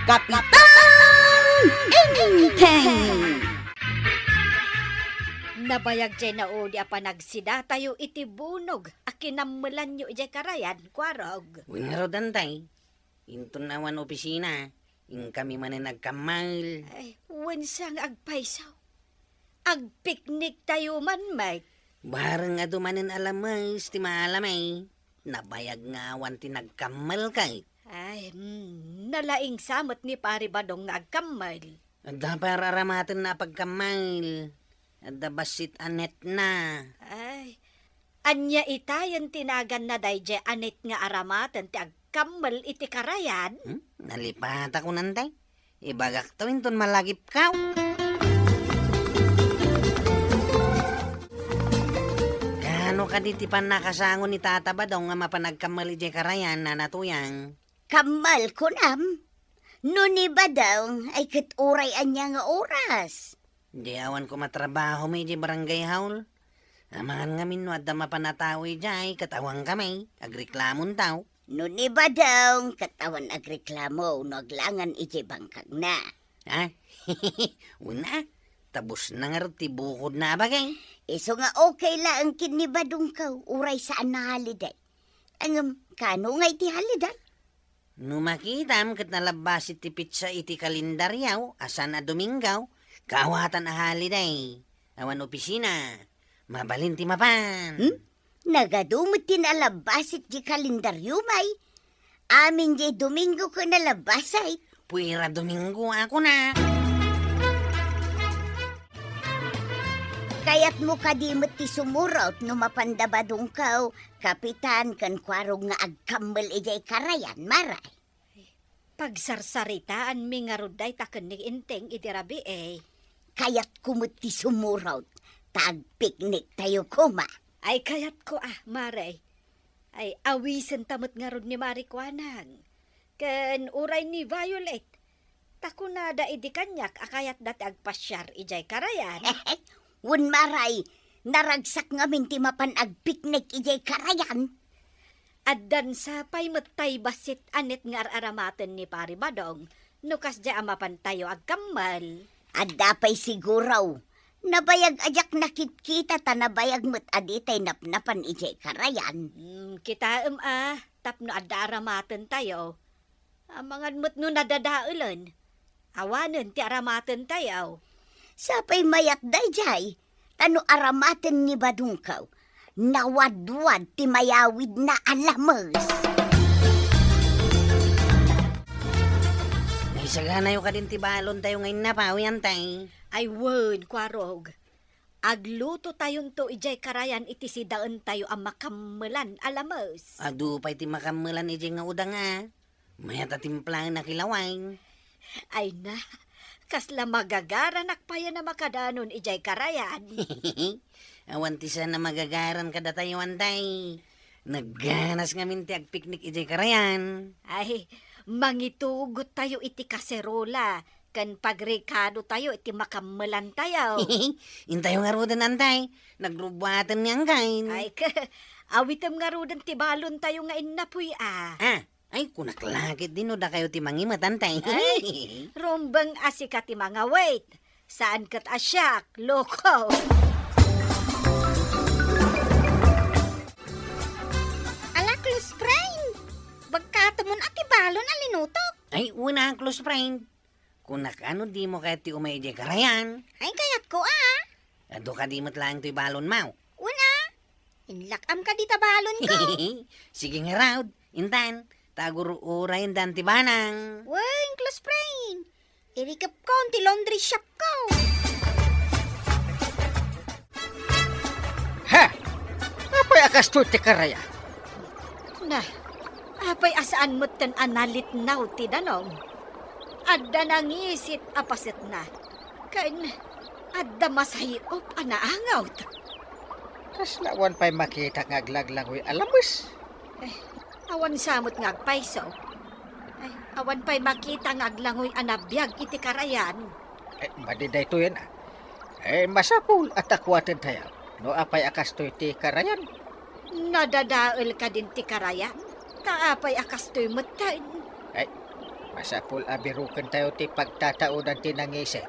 Kapitan Inteng! Nabayag jay na o di apa nagsida tayo iti bunog. Akinamulan nyo jay karayan, kwarog. Winaro dantay. Intun nawan opisina. In kami man nagkamal. Ay, wansang agpaisaw. Agpiknik tayo man, Mike. Barang nga dumanin alamas, ti maalamay. Nabayag nga awan ti nagkamal kay. Ay, nalaing samot ni pari badong nga agkamal. Adda para aramatan na pagkamal. Adda basit anet na. Ay, anya itayan tinagan na dayje anet nga aramatan ti agkamal iti karayan. Nalipat ako nantay. Ibagak to intun malagip ka. Kano ka ditipan nakasangon ni Tata Badong nga mapanagkamali di karayan na natuyang? Kamal ko nam. Nuni ba daw ay katuray anya nga oras? Di awan ko matrabaho may di barangay haul. Amangan nga minno at dama panatawi jay katawang kamay. Agriklamon taw. Nuni ba daw katawan agreklamo naglangan iti bangkag na. Ha? Una, tabos na nga ti bukod na bagay. Iso nga okay lang ang kinibadong ka uray saan na haliday. Ang kano nga iti haliday? No makitam kat nalabas iti pizza iti kalendaryaw asan na Domingaw, kaawatan a haliday. Awan opisina, mabalin ti mapan. Nagadumot tinalabasit di kalendaryo may. Amin di Domingo ko nalabasay. Puira Domingo ako na. Kaya't mo kadimot ti sumurot no mapandabadong kaw, kapitan kan kwarog nga agkambal ijay karayan, maray. Pagsarsaritaan mi nga ruday taken ni Inteng iti rabi eh. Kaya't kumot ti sumurot, tagpiknik tayo kuma. Ay kayat ko maray. Ay awisen tamot nga rod ni Marikwanang. Ken uray ni Violet. Tako na da idi kanyak akayat dati agpasyar ijay karayan. Wun maray, naragsak nga minti mapan agpiknik ijay karayan. Addan sa pay matay basit anet nga araramaten ni Pari Badong. Nukas di amapan tayo agkamal. Adda pa'y siguraw. Nabayag ajak nakikita ta nabayag mo't aditay napnapan ijay karayan. Kita tapno adda aramaten tayo. Amangan mo't no nadadaulan. Awanen ti aramaten tayo. Sapay mayat dayjay, tano aramaten ni Badungkaw, nawadwad ti mayawid na alamos. Naisagana yung ka din ti balon tayo ngayon na pawiyan tay. Ay word, kwarog. Agluto tayon to ijay karayan iti sidaan tayo ang makamalan alamos. Adu pa iti makamalan iti nga udang nga. Mayat atimplang na kilawang. Ay na, kasla magagaran akpaya na makadanon ijay karayan. Awan ti sana magagaran kada tayo antay. Nagganas nga minti agpiknik ijay karayan. Ay, mangitugot tayo iti kaserola. Kan pagrekado tayo iti makamalan tayo. Intayo nga rodan antay. Nagrubatan niyang kain. Ay, awitam nga rodan ti balon tayo nga inapoy Ay, kunaklakit din o da kayo ti mangimatantay. Ay, rumbang asika ti mga wait. Saan kat asyak, loko? Ala, close friend. Bagkatamon ati balon alinutok. Ay, una close friend. Kunakano di mo kaya ti umay di karayan. Ay, kayat ko Ado ka di mo't lang ti balon mau. Una, inlakam ka dita balon ko. Sige nga raud, intan. Taguro-urayin dan ti banang. Wen, close friend. Irikap ko ti laundry shop ko. Ha! Apay akas to ti karaya? Na, apay asaan mo't tan analit now ti danong. Adda nangisit apasit na. Kain, adda masayop anaangawt. Kaslawan pa'y makita ng aglaglangoy alamos. Awan samot nga agpaiso. Ay, awan pa'y makita nga aglangoy anabiyag iti karayan. Madiday to yan masapul at akwatan tayo. No apay akas to ti karayan. Nadadaol ka din ti karayan. Kaapay akas to'y matayin. Masapul abirukan tayo ti pagtataudan ti nangisi.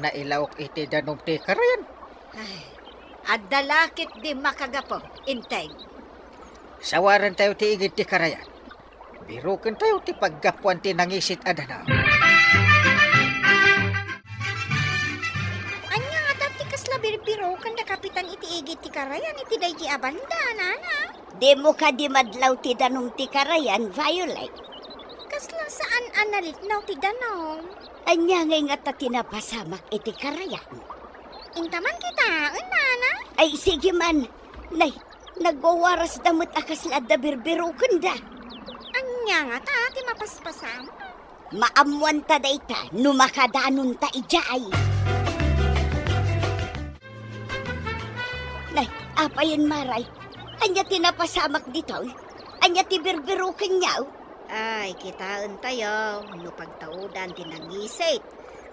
Nailawak iti danom ti karayan. Ay, adalakit di makagapo, integ. Sawaran tayo ti igid ti karayan. Birukan tayo ti paggapuan ti nangisit adanaw. Anya nga tati kasla birbiro kan da kapitan iti igit ti karayan iti day ti abanda, nana. Di mo ka di madlaw ti danong ti karayan, Violet. Kasla saan analitnaw ti danaw. Anya ngay nga ta tinapasamak iti karayan. Intaman kita, nana. Ay, sige man. Nay, nagwawaras damot akasla da birbiro kanda. Anya nga tati mapaspasam. Maamuan ta dayta, numakadanon ta ijay. Nay, apayan maray. Anya tinapasamak dito. Anya ti birbiro kanyaw. Ay, kitaan tayo, no pagtaudan tinangisit.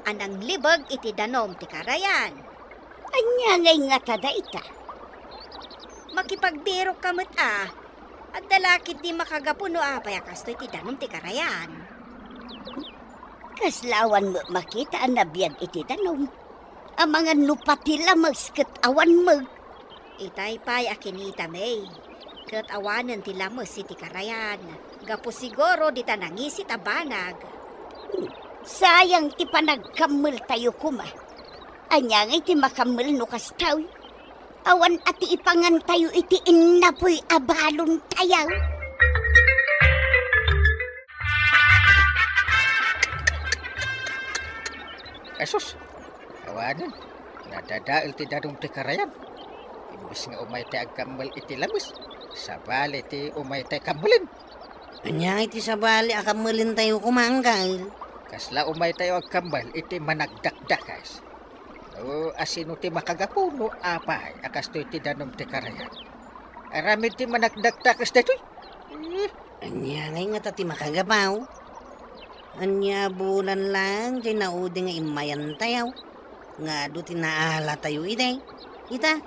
Anang libag iti danom ti karayan. Anya ngay nga ta dayta. Makipagbiro kamot at dalakit di makagapuno payakas to iti danom ti karayan. Kaslawan mo makita ang nabiyag iti danom. Ang mga nupatila magskat awan mo. Itay pa'y akinita may. Kat awanan ti lamos iti karayan. Gapo siguro di tanangisit a banag. Sayang ti panagkamil tayo kuma. Anya nga iti makamil no kastaw. Awan ati ipangan tayo iti inapoy abalon tayaw. Asus, awanan. Nadadail ti danong ti karayan. Imbis nga umay ti agkambal iti labis. Sabali ti umay ti kambalin. Anya iti sabali akamalin tayo kumanggal. Kasla umay tayo agkambal iti managdakdakas. O asino ti makagapuno apay akas to iti danom ti karayan. Aramid ti managdakdakas datoy. Anya ngay nga tati makagabaw. Anya bulan lang, di naudi nga imayan tayo. Nga do tinaala tayo ide. Ita,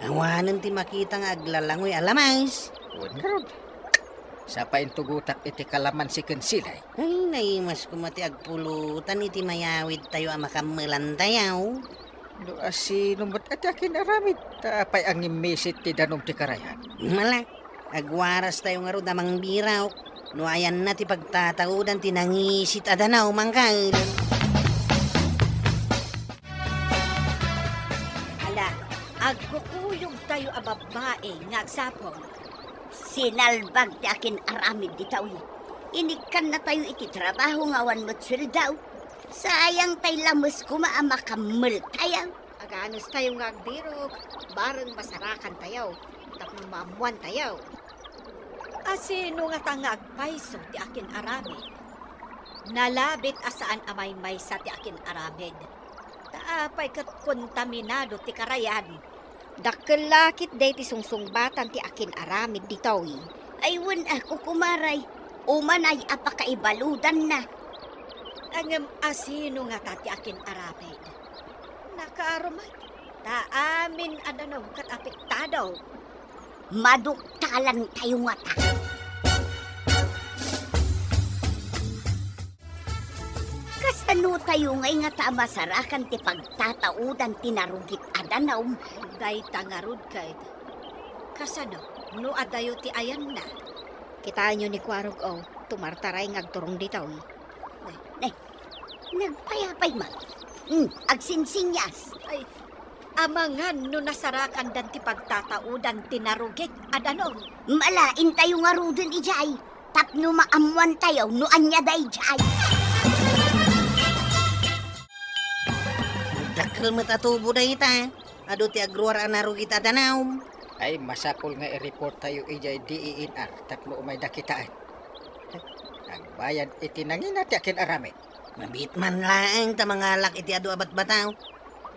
awanan ti makita nga aglalangoy alamais. Huwag nga ron. Sa paintugutak iti kalaman si Kensilay. Ay, naimas kumati agpulutan iti mayawid tayo ang makamalan tayo. No asino mo't at akin aramid. Tapay ang imisit ti danom ti karayan. Mala, agwaras tayo nga ro damang biraw. No ayan na ti pagtataudan tinangisit adanaw mangkal. Hala, agkukuyog tayo a babae nga agsapong. Sinalbag ti akin aramid ditaw. Inikan na tayo iti trabaho ngawan mo't sweldaw. Sayang tay lamos kuma ang makamil tayaw. Aganos tayo nga agbirog, bareng masarakan tayo, tapno maamuan tayo. Asino nga tanga agpaiso ti akin aramid. Nalabit asaan amay may sa ti akin aramid. Taapay kat kontaminado ti karayan. Dakkelakit day ti sungsungbatan ti akin aramid ditaw. Aywan ako kumaray. Umanay apakaibaludan na. Angem asino nga tati akin aramid. Nakaarumay. Taamin adanaw kat apektadaw. Maduktalan tayo nga ta. Kasano tayo ngay nga ta masarakan ti pagtataudan tinarugit adanaw. Day tangarud kay. Kasano, no adayo ti ayan na. Kitaan nyo ni Kwarog tumartaray ngagturong ditaw. Nagpayapay ma. Agsinsinyas. Ay, amangan no nasarakan dan ti pagtataudan tinarugit adanaw. Malain tayo nga rudin ijay. Tapno maamuan tayo no anya day jay. Dakkel matatubo da ita. Ado ti agruar anarugit adanaw. Ay masapol nga i-report tayo ijay DENR tapno umay dakitaan. Ang bayan iti nangin ati akin aramid. Mabit man lang ta mga lak iti adu abat bataw.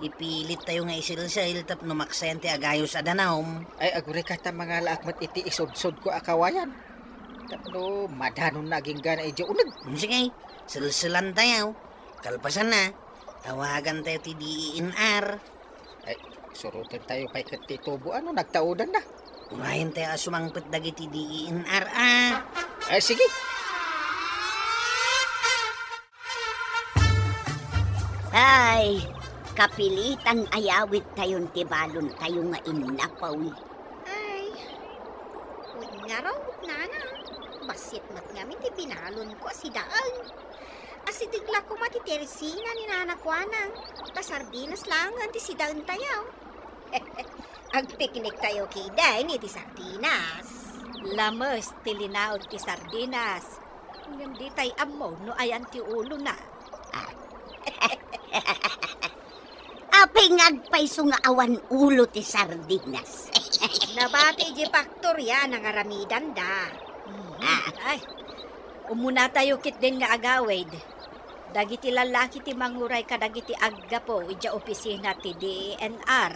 Ipilit tayo nga isilsail tapno maksen ti agayos adanaw. Ay aguri ka ta mga laakmat iti isod-sod ko akawayan. Tapno madanon naging gana iti unag. Sige, silsilan tayo. Kalpasan na. Tawagan tayo ti DENR. Ay surutan tayo kay katitubo ano nagtaudan na. Ngayon tayo asumangpit dagiti DENR Ay sige. Ay, kapilitan ayawit tayon tibalon tayo nga inapaw. Ay, huwag nga raw, nana. Basit mat nga ti pinalon ko si daan. Asidigla ko mati teresina ni nanakwanang. Ta sardinas lang ang ti si daan tayaw. Ang picnic tayo kiday ni ti sardinas. Lamas ti linaog ti sardinas. Ngam di tay amo no ayan ti ulo na. Aping agpaiso nga awan ulo ti sardinas. Nabati di faktorya nangaramidan da. Ay, umuna tayo kit din nga agawid. Dagiti lalaki ti manguray ka dagiti agga po ija opisina ti DNR.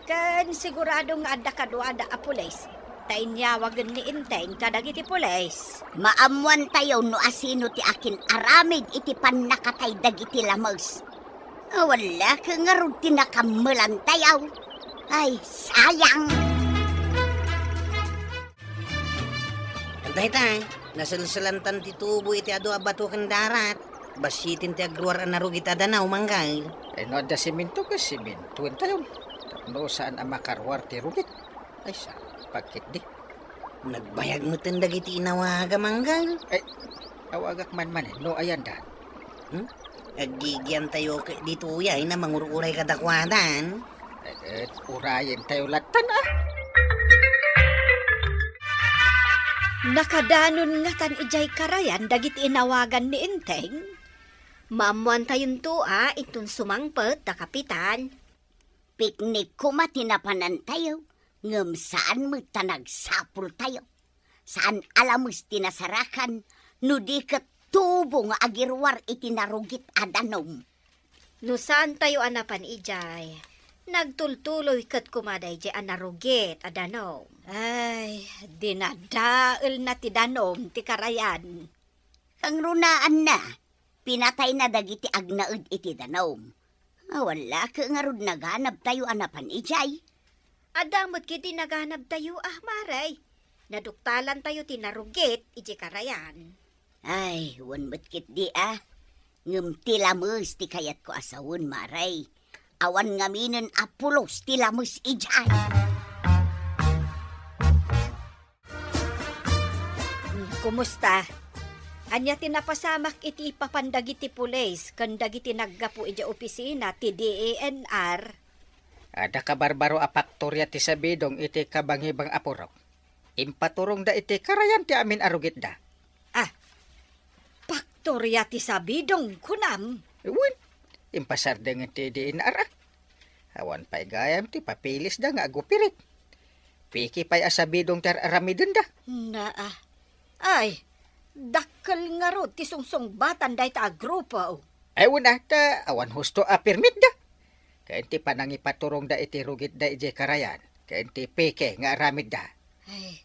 Kan sigurado nga adda kadwada a pulis. Tainyawagan ni Inteng kadagiti pulis. Maamuan tayo no asino ti akin aramid iti panakatay dagiti lamers. Wala ka nga rin tinakamulan tayaw. Ay, sayang. Antay tay, nasalsalantan ti tubo iti ado abato kan darat. Basitin ti agruar na rugita danaw manggay. No da siminto ka simintuin tayo. No saan ang makarwar ti rugit. Ay sa pagkit di. Nagbayag mo tindag iti inawaga manggay. Awagak man no ayan dan. Agigyan tayo dito uyay na mangururay kadakwadan. Urayin tayo latan Nakadanon nga tan ijay karayan dagiti inawagan ni Inteng. Maamuan tayon to itun sumangpet ta kapitan. Piknik ko matinapanan tayo. Ngam saan mo tanagsapul tayo? Saan alamus tinasarakan? No di kat tubo nga agirwar itinarugit adanom. No saan tayo anapan ijay? Nagtultuloy kat kumaday di anarugit adanaw. Ay, dinadael na ti danom ti karayan. Kang runaan na, pinatay na dagiti agnaud iti danom. Wala ka nga rod naganap tayo anapan ijay. Adamot kiti naganap tayo maray. Naduktalan tayo tinarugit iji karayan. Ay, wanmat kit di Ngam tilamus ti kayat ko asawon maray. Awan ngaminen apulos tilamus ijay. Kumusta? Anya tinapasamak iti ipapandagiti pulis kan dagiti naggapu ija opisina ti DNR. Ada kabarbaro a faktorya ti sabidong iti kabangibang apurok. Impaturong da iti karayan ti amin arugit da. Paktorya ti sabidong kunam. Uwan, impasardeng iti DNR Awan pa'y gayam ti papilis da nga agupirit. Piki pa'y asabidong ter aramidin da. Ay, dakkel nga ro ti sungsong batan day ta agrupo. Ay wala ta, awan husto a permit da. Kain ti panangipaturong da iti rugit da iti karayan. Kain ti peke nga aramid da. Ay,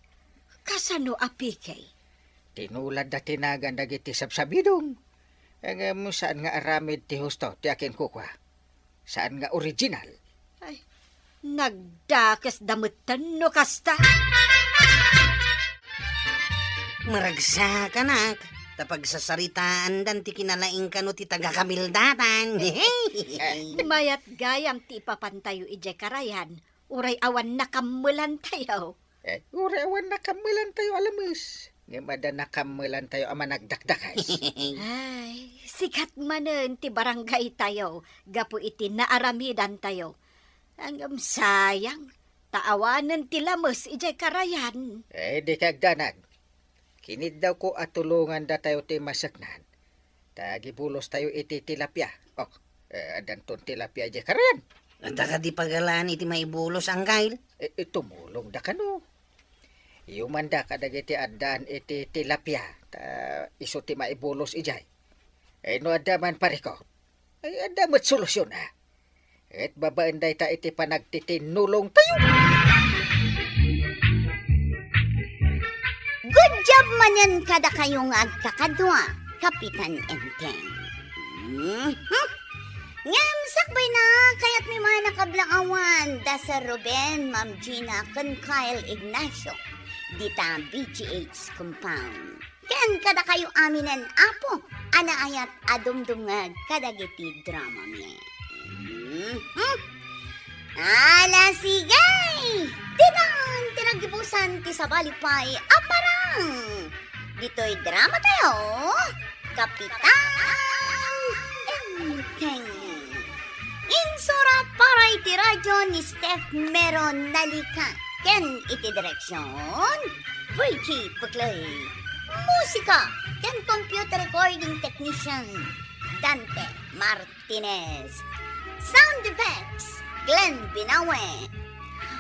kasano apike? Tinulad da tinagan da iti sabsabidong. Ang saan nga aramid ti husto ti akin kukwa. Saan nga original. Ay, nagdakas damutan no kasta. Maragsa ka nak. Tapag sasaritaan dan ti kinalaing kano ti taga-kamildatan. Mayat gayam ti ipapantayo ije karayan. Uray awan nakamulan tayo. Uray awan nakamulan tayo alamus. Ngimada nakamulan tayo ama nagdakdakas. Ay, sikat manen ti barangay tayo. Gapu iti naaramidan tayo. Hanggang sayang. Taawanan ti lamos ije karayan. Di kagdanag. Kinid daw ko at tulungan da tayo ti masaknan. Tagibulos tayo iti tilapia. Adanton tilapia ije karayan. Anta ka di pagalaan iti maibulos ang kail. Tumulong da kano. Yuman da kadag iti adan iti tilapia. Iso ti maibulos ijay. No adaman pariko. Adamat solusyon Et babaan day ta iti panagtitinulong tayo. Good job man yan kada kayong agkakadwa, Kapitan Enteng. Ngam sakbay na, kaya't may mga nakablaawan. Da sa Ruben, Ma'am Gina, kan Kyle Ignacio. Dita BGH Compound. Ken kada kayo aminen apo. anaayat adumdungag kadagiti drama mi. Ala sigay! Tinan, tinagibusan ti sabalipay aparang! Dito'y drama tayo, Kapitan Enteng. Insura para iti radyo ni Steph Meron Nalika. Ken iti direksyon, Virgie Puglay. Musika, ken computer recording technician, Dante Martinez. Sound effects, Glenn Binawe.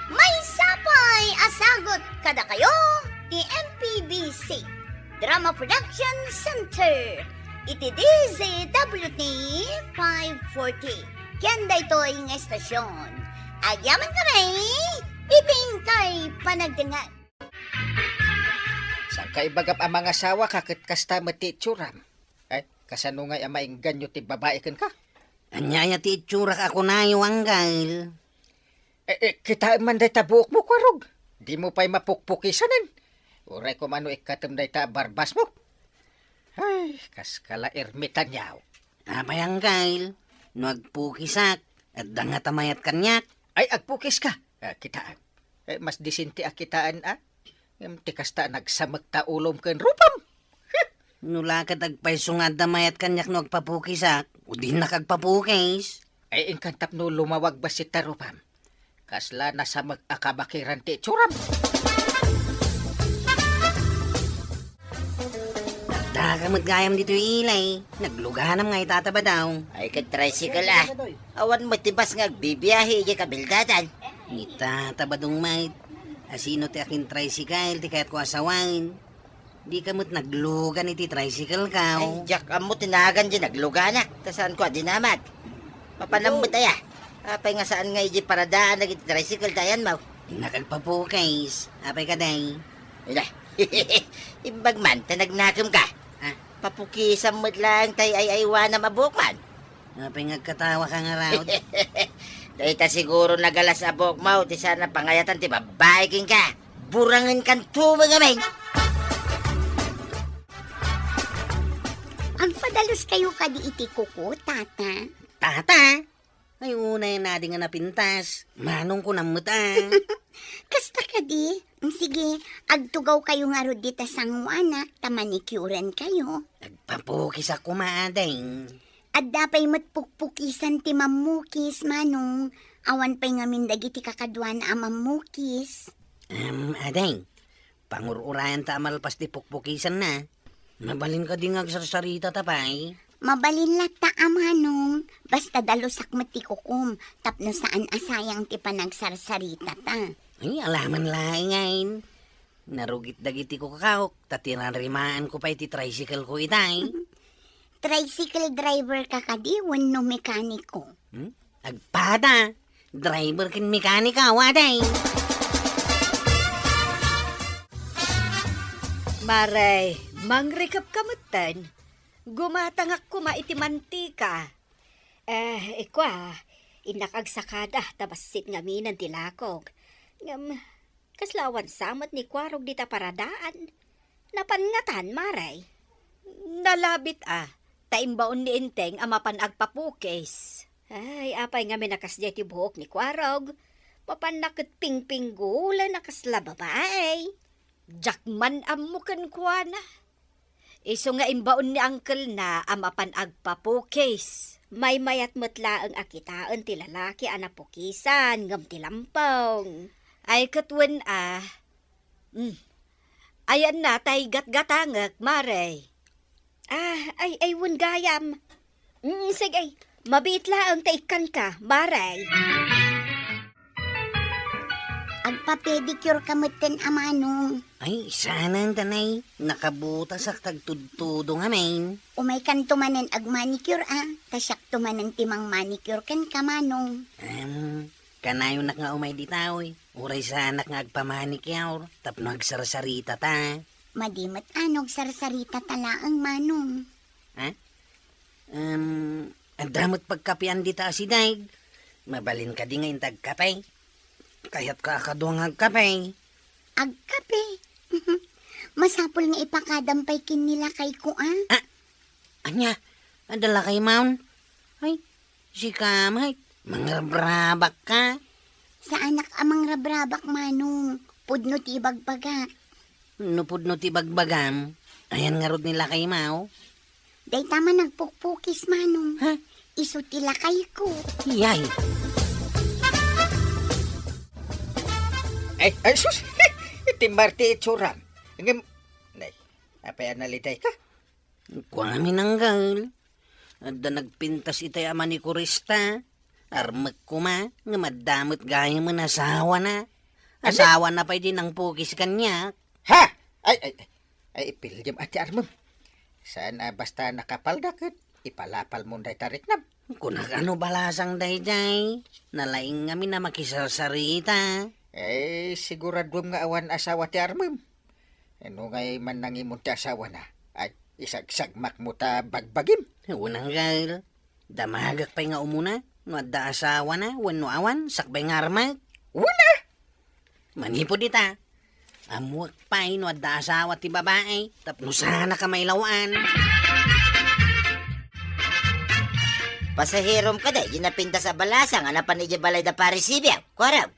May sapay asagot kada kayo ni MPBC Drama Production Center. Iti DZWT 540. Kanda ito'y ng estasyon. Agyaman ka rin, iting kay panagdangan. Saan ka ibagap ang mga asawa kakit kasta mati tsuram? Ay, kasano nga amaing ganyo ti babae kan ka? Anyaya ti itsura ka ako na yung anggal. Kita man day tabuok mo, kwarog. Di mo pa'y mapukpukisanin. Uray ko mano ikatam day ta barbas mo. Ay, kaskala ermitan yaw. Apay anggal, nagpukisak at dangatamayat kanyak. Ay, agpukis ka. Kitaan. Mas disinti a kitaan, ti kasta nagsamag ta ulom ken rupam. Nulakad agpaysungad damayat kanyak nagpapukisak. O di nakagpapukis. Ay, ingkantap no lumawag ba si tarupam. Kasla nasa mag-akabakiran ti tsuram. Dagamot gayam dito yung ilay. Nagluganam nga itataba daw. Ay, kag-tricycle Awan mo tibas nga agbibiyahe, iya kabildadan. Itataba dong mait. Asino ti akin tricycle, ti kaya't ko asawain. Di kamot naglugan iti tricycle ka. Ay, Jack, amo tinagan dyan, nagluganak. Tasaan ko, dinamad. Papanamot aya. Apay nga saan nga iji paradaan, nag-tricycle tayan mo. Nakagpapukis. Apay ka day. Ila, imbag man, tanagnakam ka. Papukisan mo lang tay ay aywana mabukman. Apay ngagkatawa ka nga raw. Dahil ta siguro nagalas abok mo, ti sana pangayatan ti babae king ka. Burangan kan tumang amay. Ang padalos kayo kadi iti kuko, tata. Tata! Ay una yung nadi nga napintas. Manong ko namuta. Kasta kadi, sige, agtugaw kayo nga rod dita sangwanak, tamanikuren kayo. Nagpapukis ako maading. At dapay matpukpukisan ti mamukis, manong. Awan pa'y nga mindagi ti kakadwan na mamukis. Ading. Pangururayan ta amalpas ti pukpukisan na. Mabalin ka di nga agsarsarita tapay. Mabalin lata amanong, basta dalusak matikukum, tapno saan asayang ti panagsarsarita ta. Ay, alaman laing ngayon. Narugit dagiti ko kakawok, tatirarimaan ko pa iti tricycle ko itay. Tricycle driver ka kadi, wano mekaniko. Agpada, driver kin mekanika, waday. Maray, mangrikap kamutan. Gumatangak kuma iti mantika. Ikwa, inakagsakada tabasit nga minan tilakog. Ngam, kaslawan samat ni kwarog dita paradaan. Napangatan, maray. Nalabit taimbaon ni Inteng amapan agpapukis. Ay, apay nga minakasya ti buhok ni kwarog. Papanakit pingpinggula nakasla babae. Jakman amukan kwa na. Iso nga imbaon ni uncle na amapan agpapukis. May mayat mutla ang akitaan ti lalaki anapukisan ngam ti lampong. Ay katwen ayan na tay gatgatangak, maray. Ay wun gayam. Sige, mabitla ang taikan ka, maray. Agpa-pedicure kamutin amanong. Ay, sana ang tanay. Nakabutas ak tagtudtudo nga main. Umay kan tumanen ag manicure tasyak tumanen timang manicure kan kamanong. Kanayo nak nga umay ditaw. Uray sanak nga agpamanikyaw. Tapno agsarsarita ta. Madimat anog sarsarita tala ang manong. Ang damot pagkapian dita si Daig. Mabalin ka di nga yung tagkapay. Kaya't kakaduang agkapay. Agkape. Masapol nga ipakadampay kin nila kay ko Anya, adala kay Maun. Ay, si Kamay, mangrabrabak ka. Sa anak amang rabrabak manong, pudno ti bagbaga. Nupod no ti bagbagam. Ayan nga rod nila kay Mau. Day tama nagpukpukis manong. Ha? Iso tila kay ko. Yay. Ay, sus! Iti Marti itsurang. Ngam, nay, apay analiday ka? Kuha kami ng gal. Adda nagpintas itay ama ni Kurista. Armak ko ma, nga madamot gaya mo na asawa na. Asawa na pa din ang pukis kanya. Ha? Ay, ipilyam ati Armam. Sana basta nakapaldakat, ipalapal mo day tarik nam. Kung ano balasang dayday, nalaing kami na makisarsarita. Sigurado nga awan asawa ti Armam. Ano ngay man nangimon ti asawa na, ay isagsagmak mo ta bagbagim. Unang gal, damagak pa nga umuna, no adda asawa na, wano awan, sakbay nga armag. Wala! Manipod ita. Amuak pa no adda asawa ti babae, tapno sana ka may lawaan. Pasahirom ka day, ginapinta sa balasang, anapan ni balay da parisibya. Kwaraw.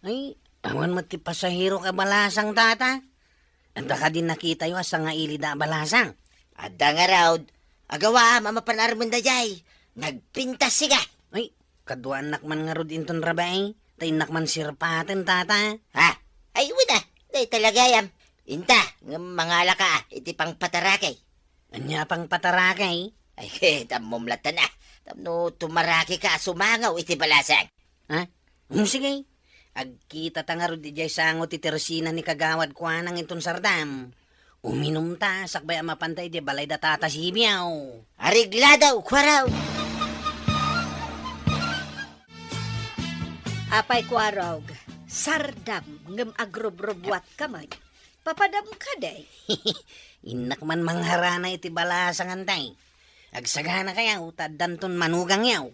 Ay, awan mo ti pasahero ka balasang tata. Anda ka din nakita yung asa nga ilida balasang. Adda nga raw, agawa, mamapanarmon da jay. Nagpintas siga. Ay, kadwa anak man nga rod inton rabay. Tainak man sirpaten tata. Ha? Ay, wala. Day talaga yam. Inta, nga mangala ka, iti pang patarakay. Anya pang patarakay. Ay, tamumlatan na. Tamno tumaraki ka, sumangaw iti balasang. Ha? Sige. Agkita ta nga rod di jay sango ti Teresina ni kagawad kwa nang inton sardam. Uminom ta, sakbay ang mapantay di balay da tata sibiyaw. Arigla daw, kwaraw. Apay kwarog, sardam ngem agrobrobwat kamay. Papadam ka day. Inak man mangharana iti balasang antay. Agsagana kaya utaddanton manugang yaw.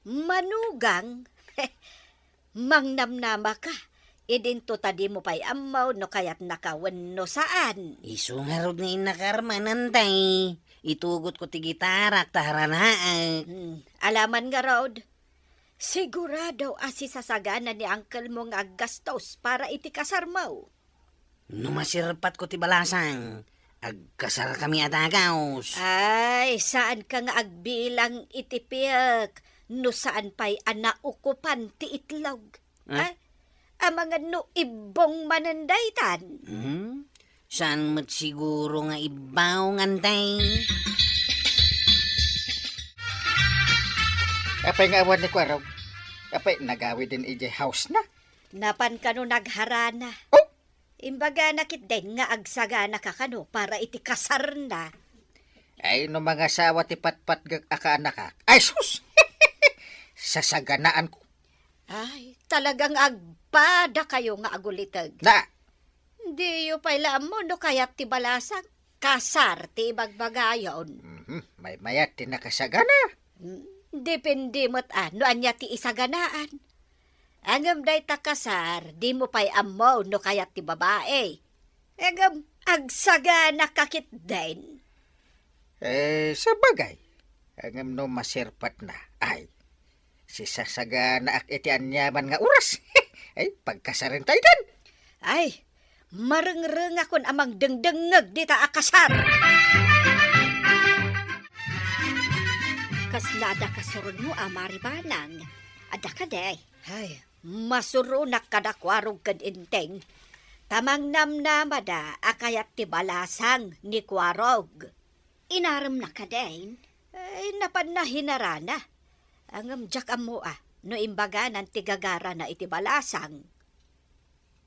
Manugang? Mangnamnama ka. Idinto tadi mo pa'y amaw no kaya't nakawan no saan. Isu nga rod ni inakarman antay. Itugot ko ti gitarak taharanaan. Alaman nga rod. Sigurado asi sasagana ni uncle mo nga gastos para iti kasar mo. Numasirpat ko ti balasang. Agkasar kami atagaws. Ay, saan ka nga agbilang itipik? No saan pa'y anaukupan ti itlog? Ah? Mga no ibong manandaytan. Saan mat siguro nga ibaw ngantay? Apay nga awan ni Kwaraw. Apay nagawi din ije house na. Napan ka no nagharana. Oh! Imbaga nakit din nga agsagana ka kano para iti kasar na. Ay, no mga sawa ti patpat akaanak ka. Ay, sus! Sasaganaan ko. Ay, talagang agpada kayo nga agulitag. Na, Hindi yung pailaan mo no kaya't ti balasang kasar ti bagbagayon. may mayat ti nakasagana. Depende mo't ano anya ti isaganaan. Angam day takasar, di mo pa'y amaw no kaya't ti babae. Angam agsagana kakit din. Sa bagay, ang no masirpat na, ay, si sasagana ak iti anyaman nga oras. Ay, pagkasarin tayo dan. Ay, marengreng akon amang dengdengeg di ta akasar. Kaslada kasurun mo amaribanang. Ada ka day. Ay, masurunak kadakwarog kad inteng. Tamang namnamada akayat ti balasang ni kwarog. Inaram na ka din. Ay, napan na hinarana. Ang amjak mo no imbaga ng tigagara na iti balasang.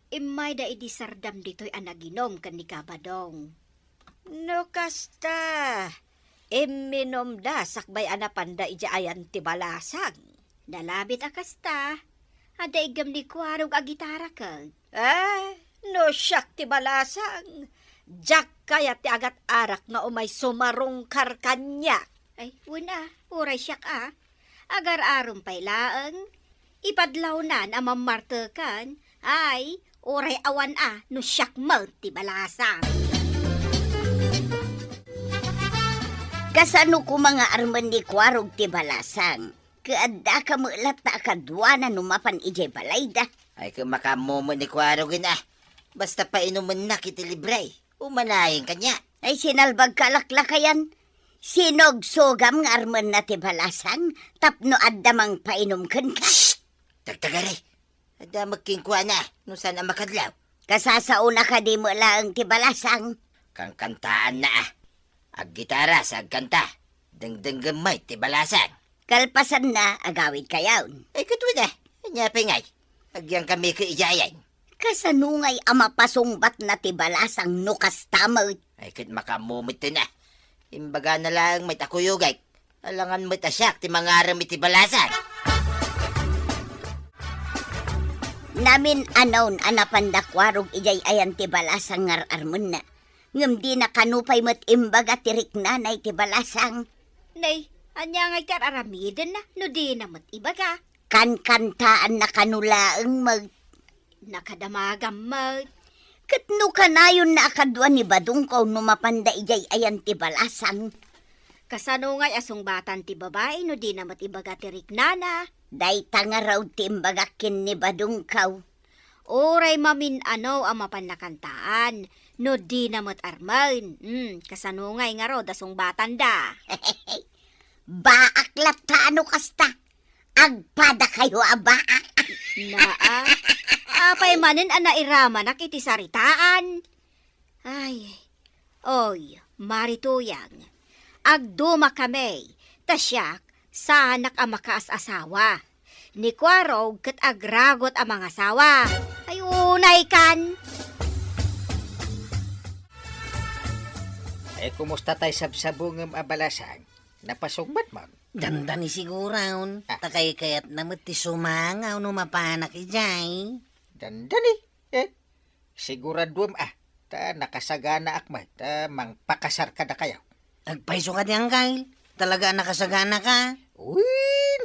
Imay da idisardam dito'y anaginom kan ni Kabadong. No kasta, iminom da sakbay anapan da ijaayan ti balasang. Nalabit akasta. Ada igam ni Kwarog agitara ka. No siyak ti balasang. Jak kaya ti agat arak nga umay sumarong karkanya. Ay, wala. Uray siyak Agar arom pa'y laang. Ipadlaw na mamartekan. Ay, uray awan no siyak mo ti balasang. Kasano ko mga arman ni Kwarog ti balasang. Kaadda ka mulat na akadwa na numapan ijay balay da. Ay kung makamomo ni Kwarogin basta pa inuman na kiti libre. Umanayin kanya. Ay sinalbag kalaklakayan. Sinog-sogam nga arman na ti balasang. Tapno adda mang painom kan ka. Tagtagari. Ada magkingkuha na. No sana makadlaw. Kasasauna ka di mo lang ti balasang. Kang kantaan na Ag gitara sa agkanta. Dengdeng gamay ti balasan. Kalpasan na agawid kayawn. Ay katwid Anya pingay. Agyang kami ka ijayan. Kasanungay ama pasungbat na ti balasang nukas tamot. Ay kat makamumit na. Imbaga na lang may takuyugay. Alangan mo tasyak ti mga aram iti balasan. Namin anon anapan da Kwarog ijay ayan ti balasang ngar-armon na. Ngam di na kanupay mo't imbaga tirik nanay ti balasang. Nay, anya ngay kararamidan na, no di namat ibaga. Kankantaan na kanulaang Nakadamagam mag. Katno kanayon na akadwa ni Badungkaw numapanda ijay ayan ti balasang. Kasano ngay asong batan ti babae, no di namat ibaga tirik nana. Day tanga raw ti imbagakin ni Badungkaw. Oray mamin ang mapanakantaan, no di namat arman. Kasano ngay nga raw dasong batan da. Baak latano kasta. Agpada kayo abaa. Naa, apay manin nairaman na kiti saritaan. Ay, oy, marituyang. Agduma kami, tasyak, sanak ang makaas-asawa. Ni Kwarog kat agragot ang mga asawa. Ay, unay kan. Ay, kumusta tayo sabsabungam abalasang? Napasugbat mo? Danda ni sigurawon. Takay kayat namat ti sumangaw no mapanak ijay. Dandani. Siguraduam ta nakasagana akmay. Ta mangpakasar ka na kayo. Agpaiso ka diyang Kyle. Talaga nakasagana ka. Uwin!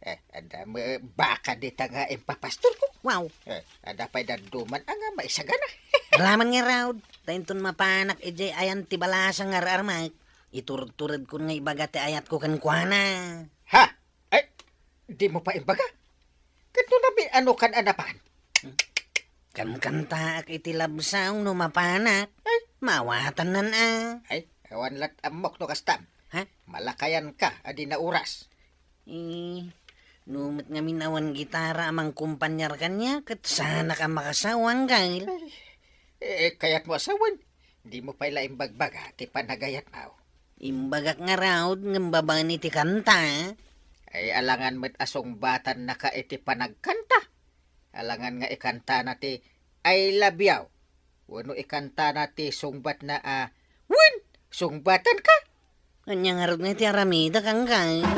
Ada baka di nga empapastor ko. Wow. Ada pa'y daduman nga maisagana. Alaman nga raw. Tainton mapanak ijay ayan ti balasang ngar-armak. Iturod-turod ko nga ibaga ti ayat ko kan kuana. Ha? Ay, di mo pa imbaga? Kanto namin ano kan anapan? Kan kanta ak iti labsang no mapanak. Ay, mawatan nan Ay, awan lat amok no kastam. Ha? Malakayan ka, adi na oras. Numit nga minawan gitara amang kumpanyar kanya. Kat sana ka makasawang Kyle. Kaya't mo asawan. Di mo pa ila imbagbaga, ti panagayat mo. Imbagak nga raw ng babang iti kanta. Ay alangan met asong batan na ka iti panagkanta. Alangan nga ikanta na ti I love you. Wano ikanta na ti sungbat na win! Sungbatan ka? Kanya nga raw nga iti aramida kang Kyle.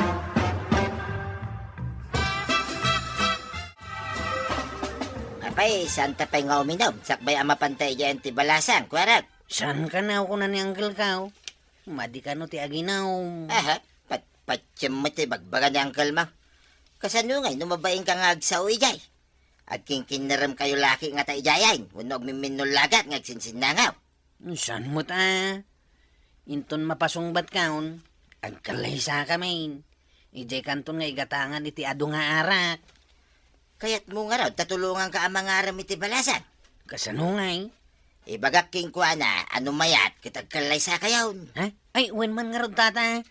Apay, santa pa'y nga uminom. Sakbay ang mapantay dyan ti balasan, Kwarog. Saan ka na ako na ni Uncle Kao? Madi ka no ti aginaw. Aha, patsyam mo ti bagbaga ni Uncle mo. Kasano ngay, numabaing ka nga agsaw ijay. At kinaram kayo laki nga ta ijayan. Unog miminulagat nga agsinsinangaw. Saan mo ta? Inton mapasungbat kaon. Agkalay sa kami. Ijay kanton nga igatangan iti ado nga arak. Kaya't mo nga raw, tatulungan ka ang mga aram iti balasan. Kasano ngay? Ibagak king kuha na, ano mayat, kitagkalay sa kayawn. Ha? Ay, wen man nga raw tata.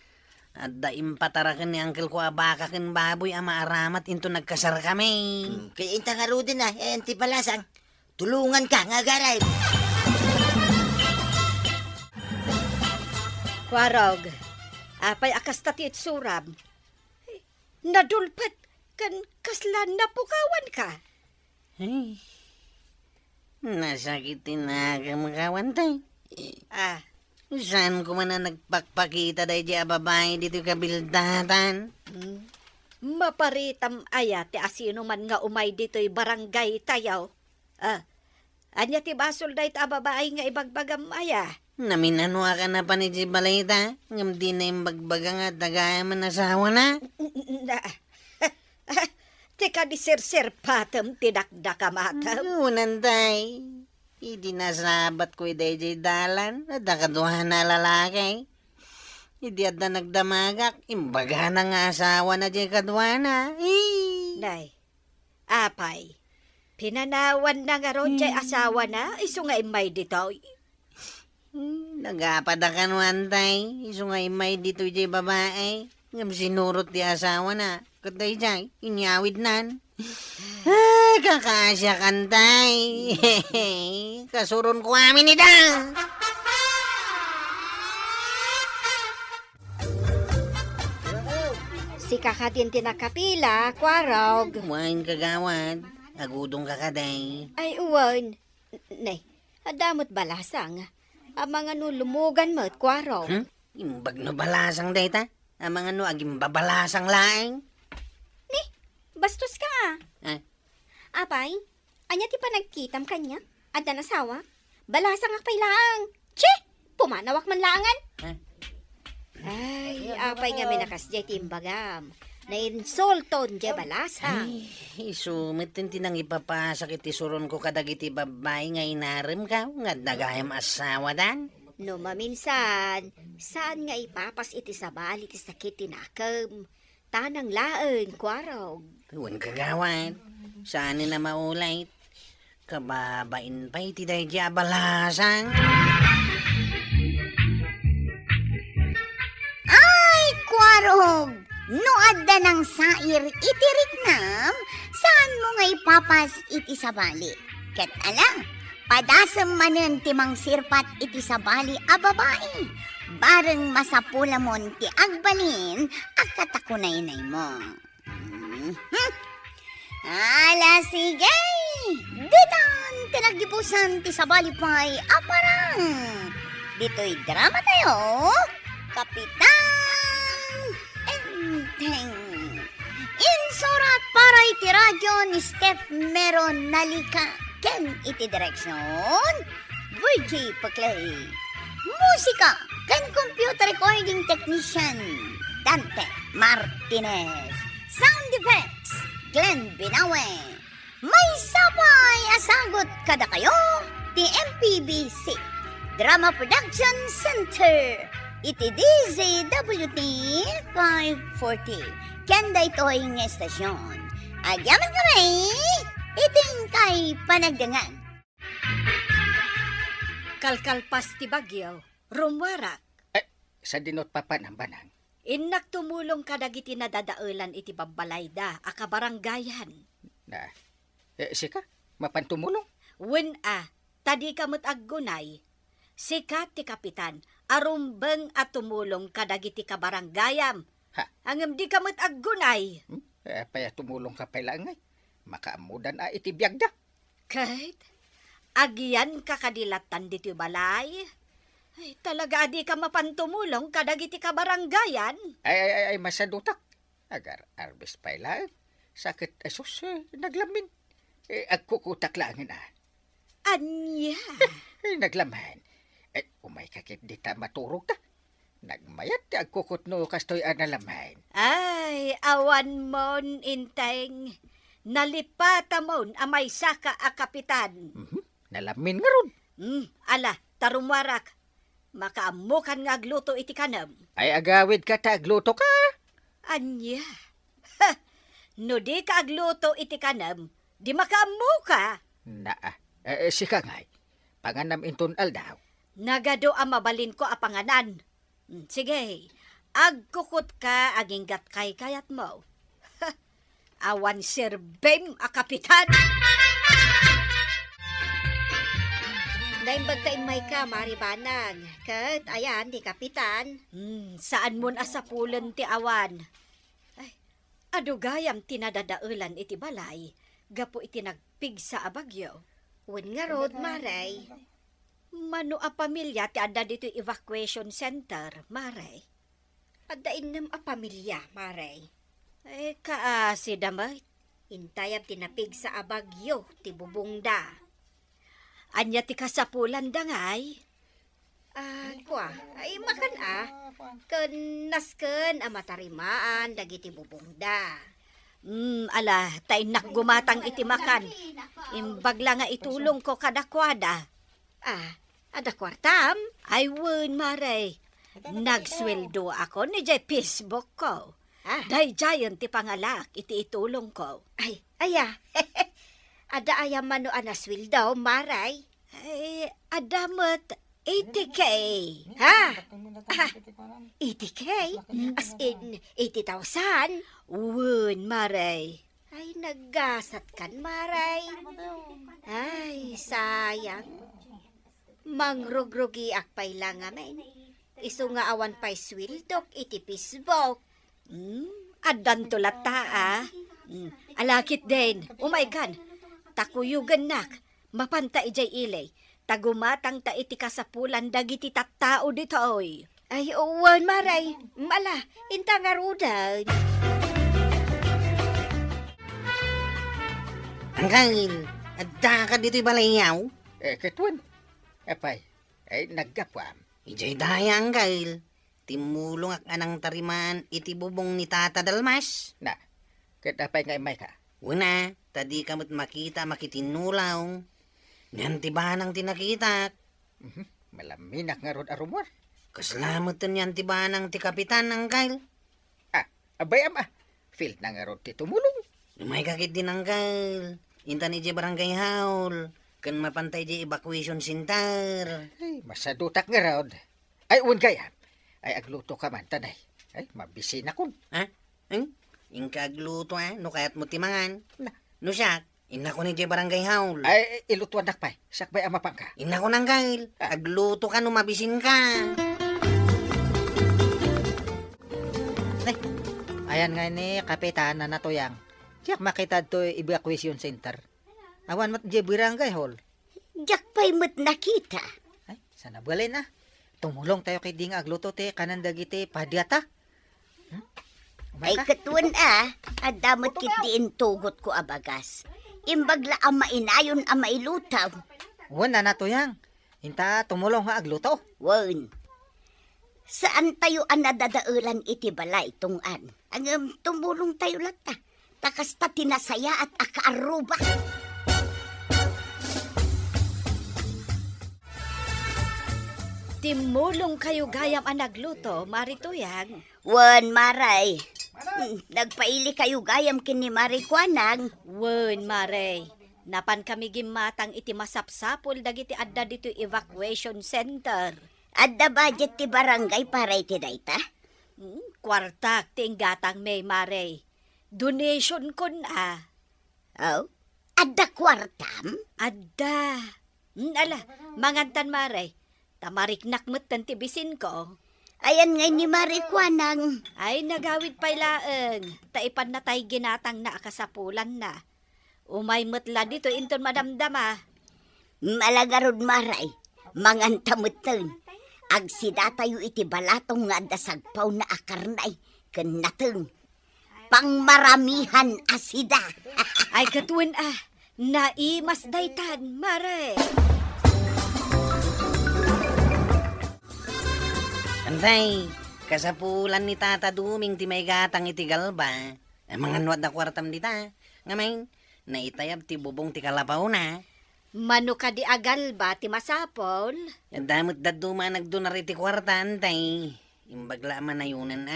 At da impatarakan ni Uncle ko abaka ken baboy ama aramat into nagkasar kami. Kaya inta nga ro din ti balasang. Tulungan ka nga garay. Kwarog, apay akas tati surab. Nadulpat kan kaslan na pukawan ka. Ay, nasakitin na kamagawantay. Saan ko man na nagpakpakita dahi di babae dito kabildatan? Maparitam aya ti asino man nga umay dito'y barangay tayaw. Anya ti basol dahi ta babae nga ibagbagam aya. Naminano ka na pa ni Jibalita? Ngam di na yung bagbaga nga tagaya man asawa na? Tika di sir patam tinakdaka matam. Unantay. Hindi nasabat ko iday dalan. At nakaduhan na lalaki. Hindi at na nagdamagak. Imbaga na nga asawa na di kadwana. Nay, apay, pinanawan na nga ron jay asawa na, iso nga imay dito. Nagapadakan wantay. Iso nga imay dito di babae. Ngam sinurot di asawa na. Katay jay, inyawid nan. Kakasya kantay. Kasuron ko amin ita. Si kakatin tinakapila, kwarog. Kumain kagawad. Agudong kakaday. Ay, uwan. Nay, adamot balasang. Ang mga lumugan mo, kwarog. Imbag no balasang data. Ang mga no aging babalasang laing. Bastos ka Ah. Apay, anya ti pa nagkitam kanya? Adda nasawa? Balasang akpay lang. Che! Pumanawak man langan. Ay, apay nga minakasjay timbagam. Nainsulton jay balasang. Isumit din tinang ipapasak iti suron ko kadagiti babay nga inarim ka. Nga nagayam asawa dan. No maminsan, saan nga ipapas iti sabal iti sakit tinakam? Tanang laeng, kwarog. Tuwan kagawad. Saan na maulay? Kababain pa iti dahi di abalasang. Ay, kwarog! No adda ng sair iti riknam, saan mo nga ipapas iti sabali? Ket ala, padasem manen timang sirpat iti sabali a babae. Bareng masapulamon ti agbalin, akatakunay-nay mo. Ala, sige! Ditan, tinagdipusan ti sabali pa'y aparang. Dito'y drama tayo, Kapitan Enteng. Insurat para iti radyo ni Steph Meron Nalika ken iti direksyon VJ Paclay. Musika ken computer recording technician Dante Martinez. Sound effects Glenn Binawe. May sapay asagot kada kayo ti MPBC Drama Production Center iti DZWT 540. Kenda ito'y ng estasyon. Agyaman kami, iting kay panagdangan. Kalkalpas ti bagyo, rumwarak. Sa dinot papan ang banang. Innak tumulong kadagiti na dadaulan iti babalayda, akabaranggayan. Na, sika, mapantumulong. Wen tadi kamot aggunay. Sikat ti kapitan, arumbeng at tumulong kadagiti kabaranggayam. Ha? Angam di kamot aggunay. Paya tumulong ka pa lang ay. Makaamudan iti biyagda. Kahit, agyan kakadilatan dito balay. Ay, talaga di ka mapantumulong kadagiti kabaranggayan. Ay, masadutak. Agar arbes pa lang. Sakit, asus, naglamin. Agkukutak lang Anya. Naglaman. Umay kakit di ta maturog ta. Nagmayat ti agkukut no kastoy analaman. Ay, awan mon inteng. Nalipata mon amay saka a kapitan. Nalamin nga ron. Ala, tarumwarak. Makaamukan nga agluto iti kanam. Ay agawid ka ta agluto ka. Anya. Ha! No di ka agluto iti kanam, di makaamuka. Sika ngay. Panganam inton aldaw. Nagado ang mabalin ko a panganan. Sige, agkukot ka aging gatkay kayat mo. Ha! Awan sirbem a kapitan. Daimbag may ka, maribanag. Kat, ayan, di kapitan. Saan mo asapulan ti awan? Ay, adugayam tinadadaulan iti balay. Gapo iti nagpig sa abagyo. Wen nga rod, maray. Mano a pamilya ti adda dito evacuation center, maray. Adain nam a pamilya, maray. Ay, kaasi damay. Intayab tinapig sa abagyo, ti bubungda. Anya ti kasapulan dangay. Kwa, ay makan Ken nasken a matarimaan, dagiti bubungda. Ala, tainak gumatang iti makan. Imbagla nga itulong ko kadakwada. Ada kwartam? Ay, wen, maray. Nagsweldo ako ni jay Facebook ko. Ah, Day giant ti pangalak, iti itulong ko. ay, aya. Ada aya mano anaswil daw, maray. Ay, adamot, 80K. Ha? 80K? As in, 80,000? Wun, maray. Ay, naggasat kan, maray. Ay, sayang. Mangrugrugi akpay lang amen. Isu nga awan pa'y swildok, iti Facebook. Adan tulat ta, alakit din, umaikan. Takuyugan nak, mapanta ijay ilay. Tagumatang ta iti kasapulan dagiti tattao ditoy. Ay, uwan, maray. Mala, inta nga rudan. Angkal, adda ka dito'y balayaw. Katwan. Apay, ay naggapwam. Ijay daya, angkal. Timulong ak anang tariman iti bubong ni Tata Dalmas. Na, katapay nga imay ka. Una, tadi kamot makita makitinulaw. Nyan tibanang tinakita. Malaminak nga rod arumor. Kaslamutan yan tibanang ti kapitan, angkal. Abay ama, feel na nga rod ti tumulong. May kakit din, angkal. Intan iti barangay haul. Kan mapantay di evacuation center. Ay, masadutak nga rod. Ay, un kaya. Ay, agluto ka man, tanay. Ay, mabisi na kun. Ha? Yung kagluto no kayat mo timangan. No siya, ina ko ni di barangay haul. Ay, ilutuan nakpay. Sakbay ama pang ka. Ina ko nang gail. Agluto ka no mabisin ka. Ayan nga ni kapitan na natuyang. Siyak makita to evacuation center. Awan mat di barangay hall. Jak pa'y mo't nakita. Ay, sana balay na. Tumulong tayo kay Ding agluto te kanan dagiti padyata. Ay katuan adamot kit diin tugot ko abagas. Imbagla ang mainayon ang mailutaw. Wan na natuyang. Hinta tumulong nga agluto. Wan. Saan tayo ang nadadaulan iti balay tungan? Ang tumulong tayo lata. Takas ta tinasaya at akaaruba. Timulong kayo gayam ang nagluto, marituyang. Wan, maray. Nagpaili kayo gayam kini Marikwanang. Wun, maray. Napan kami gimatang iti masapsapol dagiti adda dito evacuation center. Adda budget ti barangay para iti dayta? Kwartak ti inggatang may maray. Donation kun Oh? Adda kwartam? Adda. Ala, mangantan maray. Tamariknak mo't tantibisin ko. Ayan nga ni Marikwanang. Ay, nagawid pa'y laeng. Taipan na tay ginatang na akasapulan na. Umay mutla dito inton madamdama. Malagarod maray. Mangantamutan. Agsida tayo iti balatong nga dasagpaw na akarnay. Kanateng. Pangmaramihan asida. Ay, katuan naimas daytan, mare. Antay, kasapulan ni Tata Duming ti may gatang iti galba. Mga nuwad na kwartam dita. Ngamain, naitayab ti bubong ti kalapaw na. Mano ka di agal ba ti masapol? Damot daduma nagdunari ti kwarta, antay. Imbagla manayunan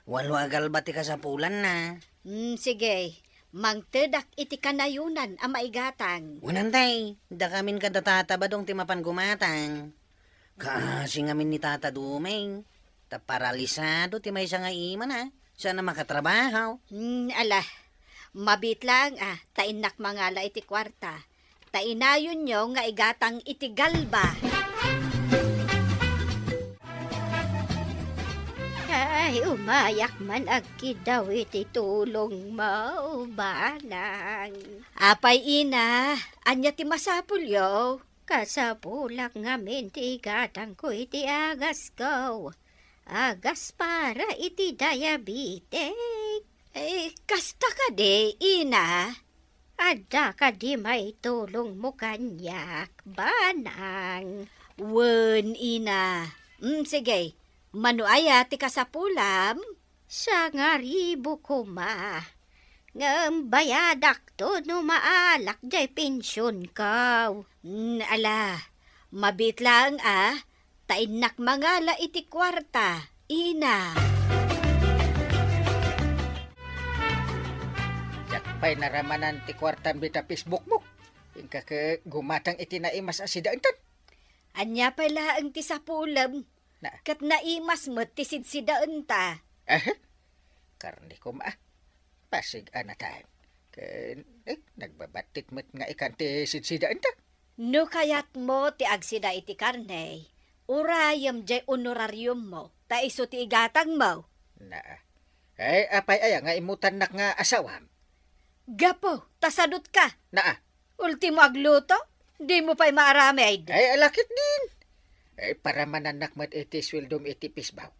walo agal ba ti kasapulan na. Sige. Mangtedak iti kanayunan ang maigatang. Unantay, da kamin kada tatabadong ti mapan gumatang. Kasi ngamin ni Tata Duming. Paralisado ti may nga iman Sana makatrabaho. Ala, mabit lang tainak mangala iti kwarta. Tainayon nyo nga igatang iti galba. Ay, umayak man agki daw iti tulong mo, banang. Apay ina, anya ti masapul yo. Kasapulak ngamin ti gatang ko iti agas ko. Agas para iti diabetes. Kasta ka de, ina. Ada ka di may tulong mo kanyak, banang. Wen, ina. Sige, manuaya ti kasapulam. Sa nga ribo ko ngam bayadak to no maalak jay pensyon kaw. Ala, mabit lang Tainak mangala iti kwarta, ina. Yakpay naramanan ti kwartan bita Facebook mo. Ingka ke gumatang iti naimas asida intan. Anya pala ang ti sapulam. Na. Kat naimas mo tisid si daunta. Karni ko ma. Pasig anatan. Nagbabatik mo't nga ikan ti sidsida intan. No kayat mo ti agsida iti karne. Urayam jay honorarium mo. Ta iso ti igatang mo. Na. Apay aya nga imutan nak nga asawam. Gapo, tasadot ka. Na. Ultimo agluto, di mo pa'y maaramid. Alakit din. Para mananak mat iti swildom iti pisbaw.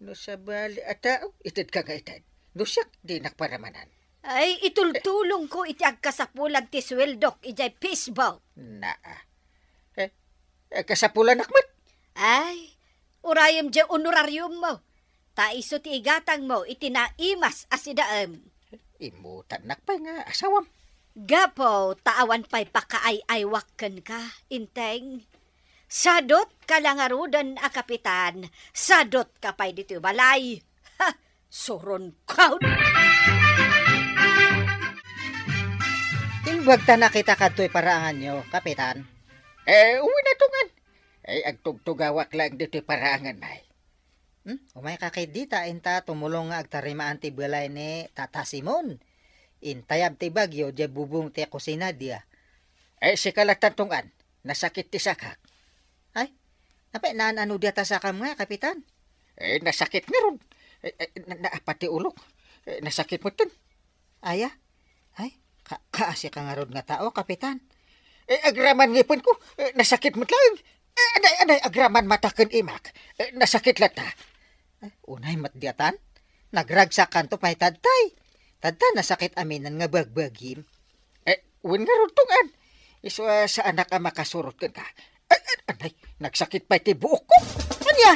No sa bali atao, itid ka nga itad. No siyak, di nakparamanan. Ay, itultulong ko iti agkasapulan ti sweldok, ijay pisbaw. Na. Kasapulan nakmat. Ay, urayam jay honorarium mo. Ta iso ti igatang mo, iti naimas asidaam. Imutan nakpay nga asawam. Gapo, taawan pa'y pakaay-aywakan ka, inteng. Sadot ka lang arudan a kapitan, sadot ka pa'y dito balay. Ha, suron kaun. Imbag ta nakita kadtoy paraangan nyo, kapitan. Uwi na tungan. Agtugtugawak lang dito paraangan may. Umay kakidita, inta tumulong nga agtarimaan ti balay ni Tata Simon. Intayab ti bagyo, di bubong ti kusina dia. Si kalatan tungan, nasakit ti sakak. Ay, napay naan ano dia ta sakam nga, kapitan? Nasakit nga ron. Naapati ulok. Nasakit mo dun. Aya? Ay, kaasi ka nga ron nga tao, kapitan. Agraman ngipon ko, nasakit mo lang. Anay, agraman matakan imak. Nasakit lata. Unay matdiatan? Nagragsakan to pa'y tadtay. Tadta nasakit aminan nga bagbagim. Uwin nga ron tungan. Iso sa anak ang makasurot ka. Anay, nagsakit pa iti buok ko. Anya?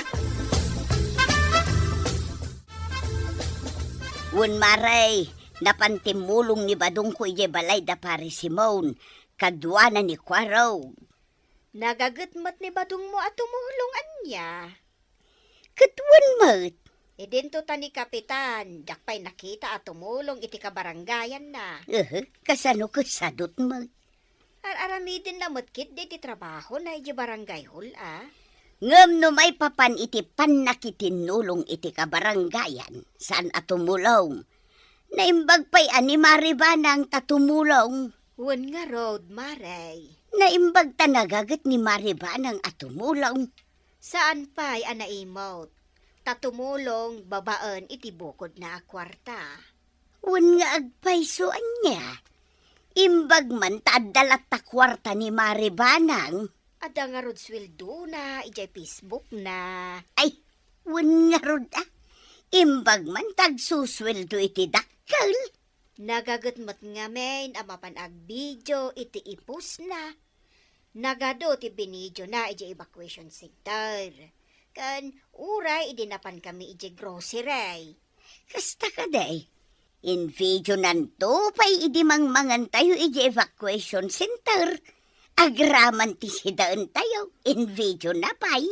Wen maray, napantimulong ni Badong ko ije balay da pari Simon, kadwana ni Kwaraw. Nagagatmat ni Badong mo at tumulong anya. Katwan mat, Idento ta ni Kapitan, dakpay nakita at tumulong iti kabarangayan na. kasano kasadot mat. Aramidin na matkit di ti trabaho na iti barangay hul, ah. Ngam no may papan iti panakitinulong iti kabarangayan, saan atumulong. Naimbag pa'y animari ba nang tatumulong? Wan nga road, Maray. Naimbag tanagagat ni Maribanang atumulong. Saan pa'y anaimot? Tatumulong babaan iti bukod na kwarta. Wan nga agpaysoan niya. Imbag man taadalat ta kwarta ni Maribanang. Ada nga rod sweldo na, ijay Facebook na. Ay, wan nga rod ah. Imbag man tagsusweldo iti dakkel. Nagagatmat nga men, amapan ag video iti ipus na. Nagado ti binidyo na ijay evacuation center. Kan uray idinapan kami ijay grocery. Kasta ka day. In video nanto pa'y idimangmangan tayo iti evacuation center. Agraman ti sidaan tayo. In video na pa'y.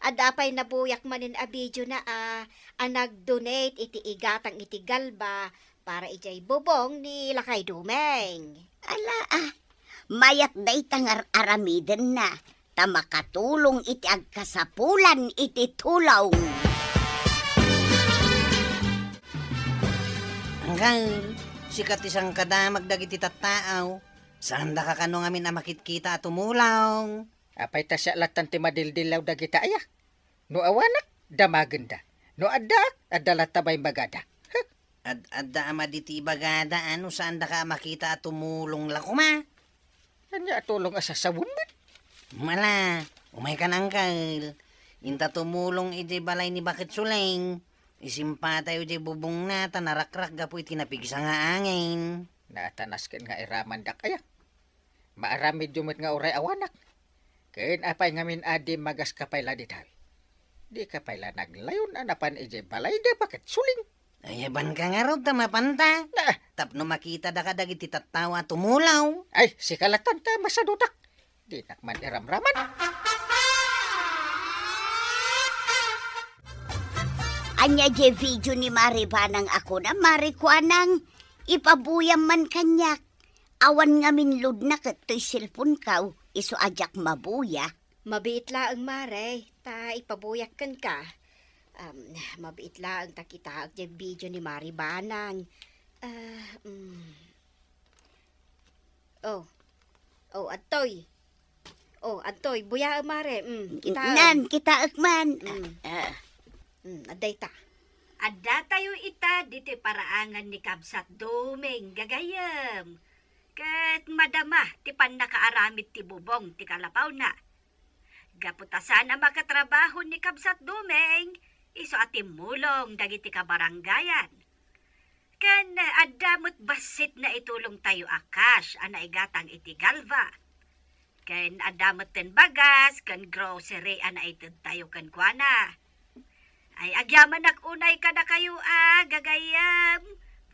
Adapay nabuyak manin a video na nag-donate iti igatang iti galba para ijay bubong ni Lakay Dumeng. Ala mayat day tangar aramiden na. Ta makatulong iti agkasapulan iti tulaw. Hanggang sikat isang kadamag dagiti tattaaw. Saan da ka kano ngamin na makitkita at tumulaw? Apay ta siya latan ti madildilaw dagita aya. No awanak, damaganda. No adak, adalat tabay magada. Adda ama diti bagada ano saan da ka makita at tumulong lakuma? Anya tulong asa sa wumit. Mala, umay ka nangkal. Inta tumulong iti balay ni Bakit Suleng. Isimpa tayo di bubong na, tanarakrak gapo iti napigsa nga angin. Naatanas ken nga iraman dak aya. Maaramid jumit nga uray awanak. Ken apay ngamin adi magas kapay laditaw. Di kapay la naglayon anapan ije balay de Bakit Suling. Ayaban ka nga raw tamapanta. Na, Tapno makita da ka dagiti tattawa tumulaw. ay si kalatan ta masadutak. Di nakman iramraman. Anya je video ni Maribanang ako na Marikuanang ipabuyam man kanyak. Awan nga minlod na kato'y cellphone kaw, iso ajak mabuya. Mabiit laang mare, ta ipabuyak kan ka. Mabiit laang ta kita ag video ni Mari Banang. Oh, Antoy. Antoy, buya ang mare. Kita. Nan, kita akman. Aday ta. Adda tayo ita diti paraangan ni Kabsat Dumeng gagayam. Kat madama ti pan nakaaramid ti bubong ti kalapaw na. Gaputasan ang makatrabaho ni Kabsat Dumeng, iso ati mulong dagiti kabaranggayan. Kan adamot basit na itulong tayo akas, ana igatang iti galva. Kan adamot ten bagas, kan grocery ana itid tayo kan kuana. Ay agyaman unay ka na kayo gagayam,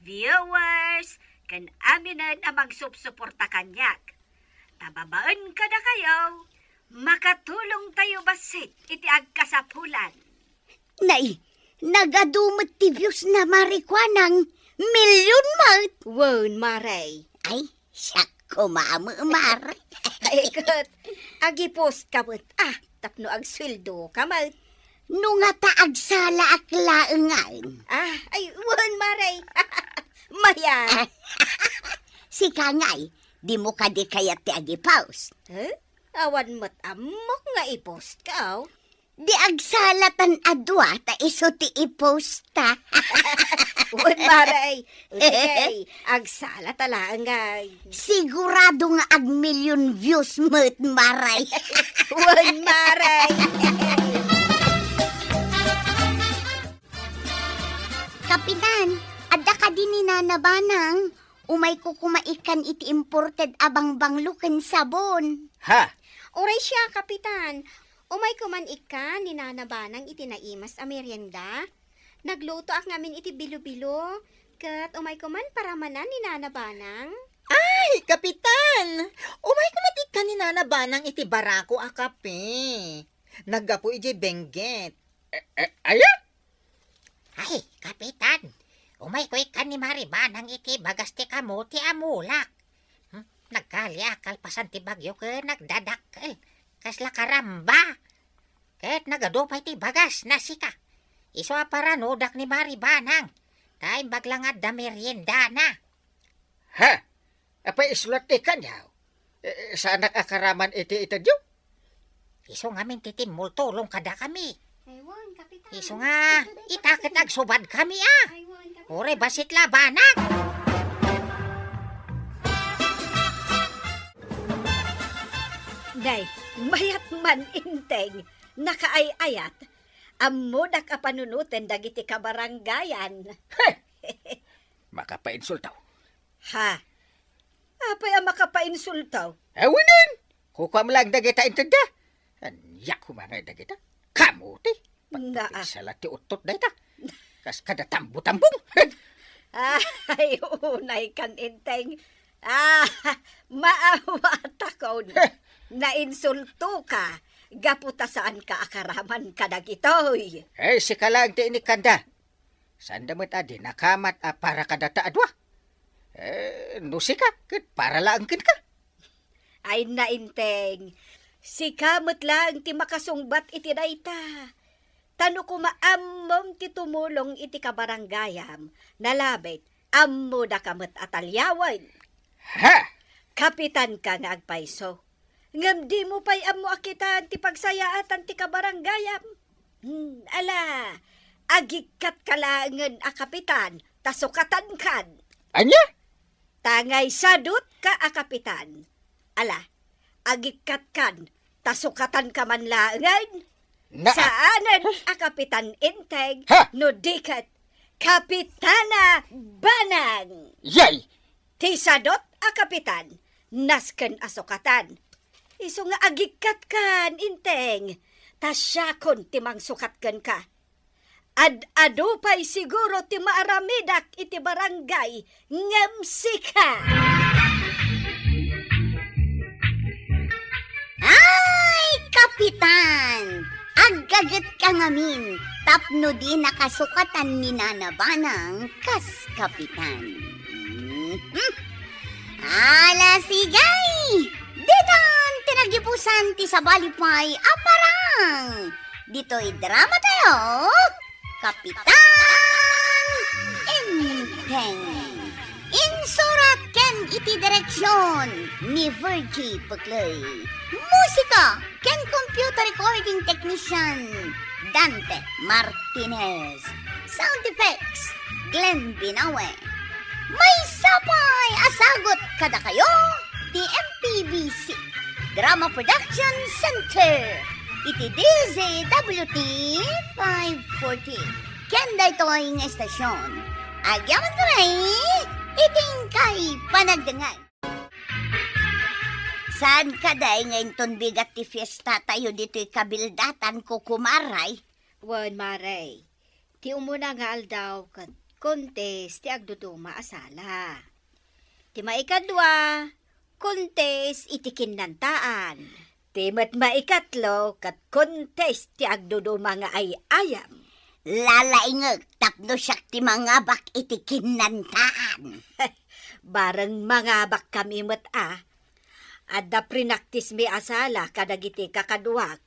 viewers, kan aminan amang supsuporta kanyak. Tababaan ka na kayo, makatulong tayo basit iti agkasapulan. Nay, nagadumot ti views na Marikuanang milyon mat. Wan, mare. Ay, siya kumamamar. Ay, kat. Agi-post ka mo't. Tapno ag sweldo ka mo't. Nung nga taag sala aklaangan. Ay, wan, mare. Maya. Si Kangay, di mo ka di kaya ti agi-post. Awan mo't amok nga i-post ka, Di agsalatan adwa ta iso ti i-posta. Wan, mare. Sige, agsala talaan nga. Sigurado nga ag million views mo't maray. Wan, mare. Kapitan, adda ka din ni Nanabanang. Umay ko kumaikan iti imported abang bangluken sabon. Ha? Oray siya, kapitan. Umay ko man ikan ni Nanabanang iti naimas a merienda. Nagluto ak ngamin iti bilo-bilo. Kat umay ko man paramanan ni Nanabanang. Ay, kapitan! Umay kumatik ka ni Nana Banang iti barako a kape. Naggapo iti bengget. Aya? Ay, kapitan, umay ko ikan ni Maribanang iti bagas ti kamo ti amulak. Nagkali akal pasan ti bagyo ke nagdadakkel. Kasla karamba. Ket nagadupay ti bagas nasika. Iso paranodak ni Maribanang. Tay baglangad da merienda na. Ha? Apay isulat ti kanyaw? Sa anak akaraman iti itadyo? Iso ngamin titimul tulong kada kami. Aywan, kapitan. Iso nga, itakit agsubad kami Aywan, kapitan. Ore basit labanak. Nay, mayat man inteng, nakaayayat, amudak a panunutin dagiti kabaranggayan. Makapainsultaw. Ha? Apay ang makapainsultaw? Awinin! Kukuha mo lang dagita intanda. Anyak humangay dagita. Kamuti. Nga Salat ti utot dagita. Kas kada tambo-tambong. Ay, unay kan inteng. Maawat ako. Nainsulto ka. Gaputa saan ka akaraman ka dagitoy. Si kalang ti inikanda. Sanda mo't adi nakamat para kadata adwa. Nusi ka, para lang kin ka. Ay nainteng. Si kamot lang ti makasungbat iti dayta. Tano ko maamom ti tumulong iti kabaranggayam. Nalabit, ammo da kamot atalyawan. Ha? Kapitan ka nga agpaiso. Ngam di mo pa'y ammo akitan ti pagsayaatan ti kabaranggayam. Ala, agikat kalangan a kapitan, tasukatan kan. Anya? Tangay sadut ka a kapitan. Ala, agikat kan, tasukatan ka man langan. Saanan a kapitan integ, Ha? no dikat, kapitana banang. Yay! Ti sadot a kapitan, nasken a sukatan. Iso nga agikat kan inteng, tasyakon ti mang sukatken ka. Ad-ado pa'y siguro ti maaramidak iti barangay ngamsika. Ay, kapitan! Aggaget ka ngamin, Tapno di nakasukatan ni Nanabanang kas kapitan. Ala sigay! Dedan tinagipusan ti sa balipay aparang! Dito'y drama tayo, Kapitan Inteng. Insurat ken iti direksyon ni Virgie Buckley. Musika ken computer recording technician Dante Martinez. Sound effects Glenn Binawe. May sapay asagot kada kayo di MPBC Drama Production Center. Iti DZWT 540. Kenda ito'y nga estasyon. Agyaman ko rin, iting kay panagdangay. Saan ka day ngayon ton bigat ti fiesta tayo dito'y kabildatan ko kumaray? Wan, Maray. Ti umuna nga aldaw kat kontes ti agduduma asala. Ti maikadwa, kontes iti kinantaan. Ti mat maikatlo kat kontes ti agduduma nga ay ayam. Lalaingag tapno siyak ti mga bak iti kinantaan. Barang mga bak kami mat Adda prinaktis mi asala kadagiti kakaduak.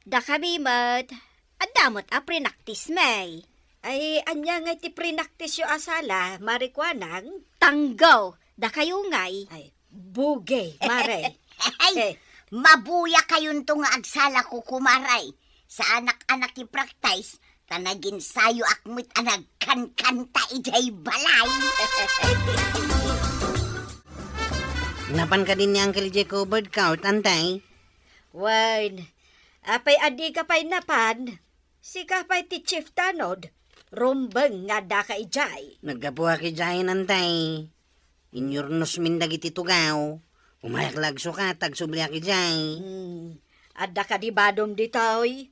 Da kami mat, adda mat prinaktis may. Ay, anya nga ti prinaktis yo asala, marikwanang, tanggaw, da kayo ngay. Ay, bugay, mare. Ay, mabuya kayon to nga agsala ko kumaray. Sa anak-anak ti practice, tanagin sayo akmit anag kan-kanta ijay balay. Napan ka din ni Uncle Jeko bird count, antay? Wan, apay adi ka pa'y napan, si kapay ti Chief Tanod, rumbeng nga da ka ijay. Nagkapuha ki Jayan, antay. Inyornos min dagiti tugaw. Umayaklag sukatag subliya ki Jay. Adda ka di badom ditoy.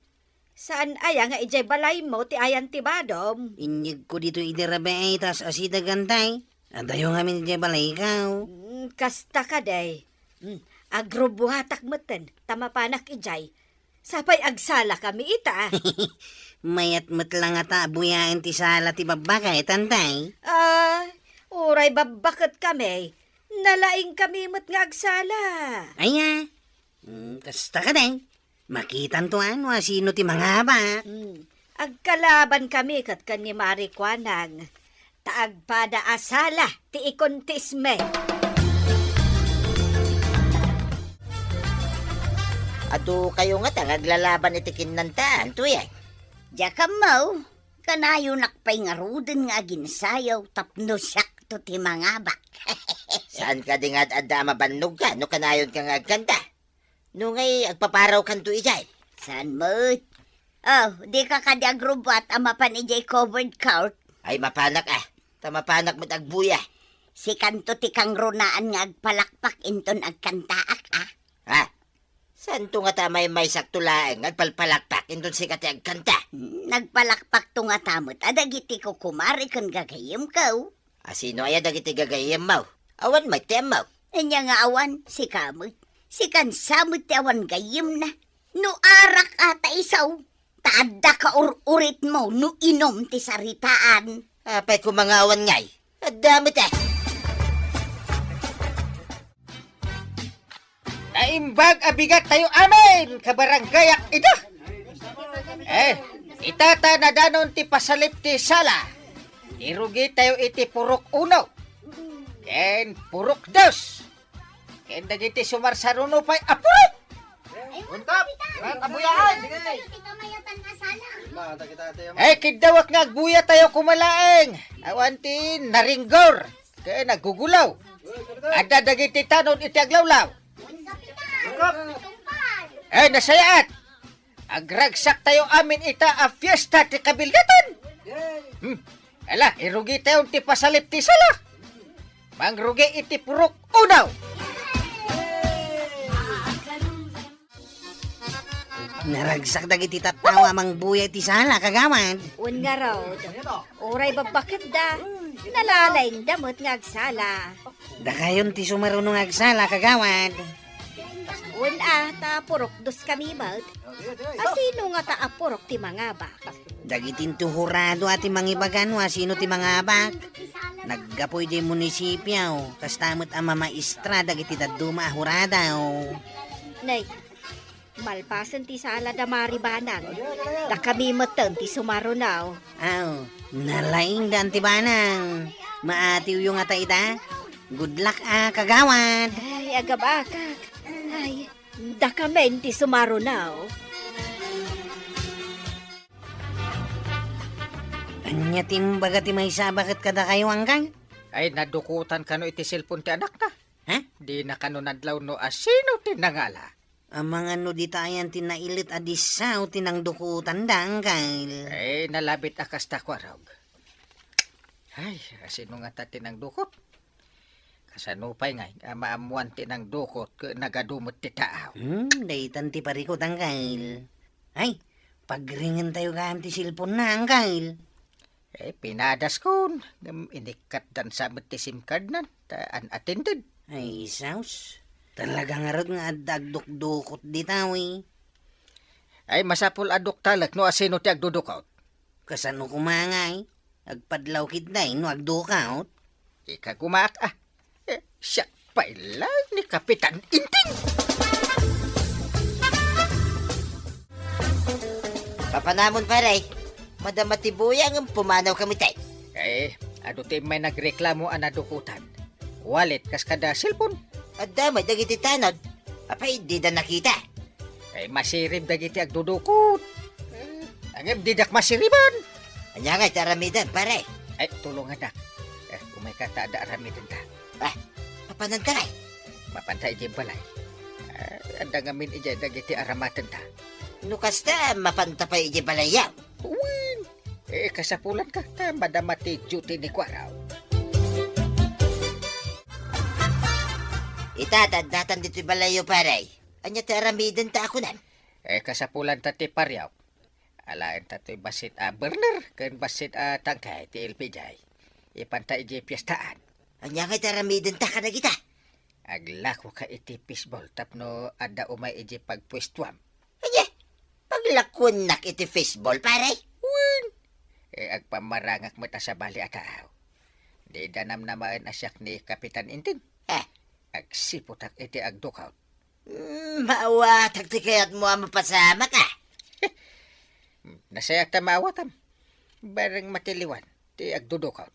Saan aya nga ijay balay mo ti ayan ti badom? Inyig ko dito idirabe ay tas asidag, antay. Adayo nga min di balay ikaw. Kasta ka day. Agrobuhatak meten, tamapanak ijay. Sapay agsala kami ita. Mayat matlang ata buyaan ti sala ti babakay, tantay. Uray babakit kami. Nalaing kami mat nga agsala. Aya, kasta ka day. Makitan to ano, sino ti mga ba? Agkalaban kami kat kan ni Marikwanang. Taagpada asala ti ikontisme. Ado kayo nga naglalaban iti kinantaan, tuyay. Diya ka mo, kanayo nakpay nga ruden nga ginsayaw tapno siyak to ti mga bak. Saan ka di nga adda mabannog ka, no kanayon ka nga agkanta? No ngay agpaparaw kanto ijay. San mo? Oh, di ka kadiagrubat ang mapan ijay covered court. Ay mapanak tamapanak mo't agbuya. Si kanto ti kang runaan nga agpalakpak inton agkantaak Ha? Saan to nga tamay may saktulaeng agpalpalakpak inton si kati agkanta? Nagpalakpak to nga tamot, adagiti ko kumari kan gagayim ko. Sino ay dagiti gagayem mo? Awan may temaw. Anya nga awan, si kamot. Si kansamot ti awan gayim na. No arak ata isaw, taadda ka urit mo no inom ti saritaan. Apay ko mga awan ngay. Adamit Naimbag abigat tayo amin, kabaranggayak ito. Itata na danon ti pasalip ti sala. Irugi tayo iti purok uno. Ken purok dos. Ken dagiti sumarsaruno pa'y apurot. Untap! Abuyaan! Kidawak nga agbuya tayo kumalaeng. Awan ti naringgor. Ken nagugulaw. Ada dagiti tanon iti aglawlaw. Nasayaat! Agragsak tayo amin ita a fiesta ti kabildatan. Ala, irugi tayo ti pasalip ti sala. Mangrugi iti purok unaw. Naragsak dagiti tatawa mang buya ti sala, kagawan. Un nga raw, uray babakit da. Nalalayng damot nga agsala. Da kayon ti sumarunong agsala, kagawan. ta purok dos kami bad. Asino nga ta apurok ti mga bak? Dagitin tuhurado ati mangibagan sino ti mga abak. Naggapoy di munisipyo, kastamot ang mamaistra dagiti daduma ahuradaw. Nay, malpasan ti sala da maribanang. Da kami matan ti sumarunaw. Aw, nalaing dan ti banang. Maatiw yung ata ita. Good luck kagawad. Ay, agabakak. Ay, da kami ti sumarunaw. Anya timbaga ti may sabakat kada kayo hanggang? Ay, nadukutan ka no iti cellphone ti anak na. Ha? Di na ka no nadlaw no asino tinangala. Amang ano di tayan tinailit adisaw tinangdukutan danggal. Ay, nalabit akas ta kwarog. Ay, asino nga ta tinangdukot? Kasanupay nga, maamuan tinangdukot ke nagadumot ti taaw. Daytan ti pariko tanggal. Ay, pagringin tayo gam ti silpon na anggal. Eh, pinadas kon. Inikat dan sa ti SIM card nan. Unattended. Ay, saus. Talagang arad nga adagdukdukot di tawi. Ay, masapul aduk talag no asino ti agdudukot. Kasano kumangay? Agpadlaw kitday no agdukaot. Ika kumaak siya pala ni Kapitan Inting. Papanamon pare. Madam Matibuyang ang pumanaw kami tay. Eh, ado ti may nagreklamo ang nadukutan. Wallet kas kada cellphone. At damay dagiti tanod. Apay, di na nakita. Eh, masirib dagiti agdudukot. Ang didak masiriban. Anya nga taramidan pare. Ay, tulungan na. Umay ka taada aramidan ta. Papanantay. Mapantay di balay. Anda ngamin ija dagiti aramatan ta. Nukas ta mapantapay iji balayaw. Uwin. Kasapulan ka. Madamati duty ni Kwaraw. Itatandatan dito balayo pare. Anya taramidan ta ako nan. Kasapulan ta ti paryaw. Alain ta ti basit burner. Ken basit tangkay ti LPJ. Ipantay iji piyestaan. Anya nga taramidan ta kada kita. Aglako ka iti fishball tapno ada umay iji pagpwestuam. Anya, paglakon nak iti fishball pare. Agpamarangak mata sa bali ataaw. Di danam namaan asyak ni Kapitan Inting. Agsiputak iti agdukaw. Maawatag ti kayat mo ang mapasama ka. Nasayak ta maawatam. Barang matiliwan ti agdudukaw.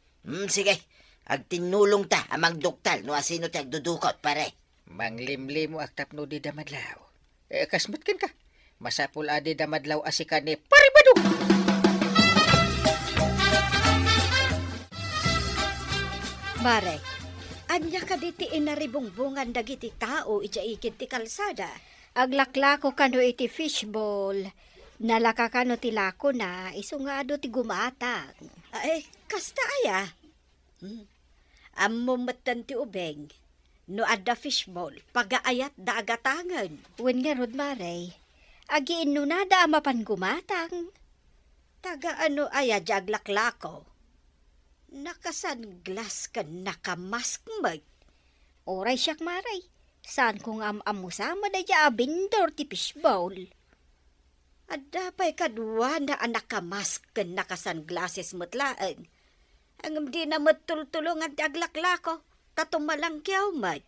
Sige, agtinulong ta amang doktal no asino ti agdudukot pare. Manglimlim mo agtapno di damadlaw. Kasmutkin ka. Masapul adi damadlaw asikan ni Paribadong. Mare, anya ka diti inaribungbungan dagiti tao ija ikit ti kalsada. Aglaklako kano iti fishball. Nalaka kano ti lako na isungado ti gumatang. Ay, kasta aya. Ammo matan ti ubeng. No adda fishball, pagaayat da agatangan. Wen nga rod mare, agiin no na da amapan gumatang. Taga ano aya jaglaklako. Nakasanglas ka nakamask mag. Oray siyak maray. Saan kong amusama na ya abindor ti fishbowl? Adda pa'y kadwa na anak kamask ka nakasanglases mutlaan. Ang di na matultulungan ti aglaklako. Tatumalang kiyaw mag.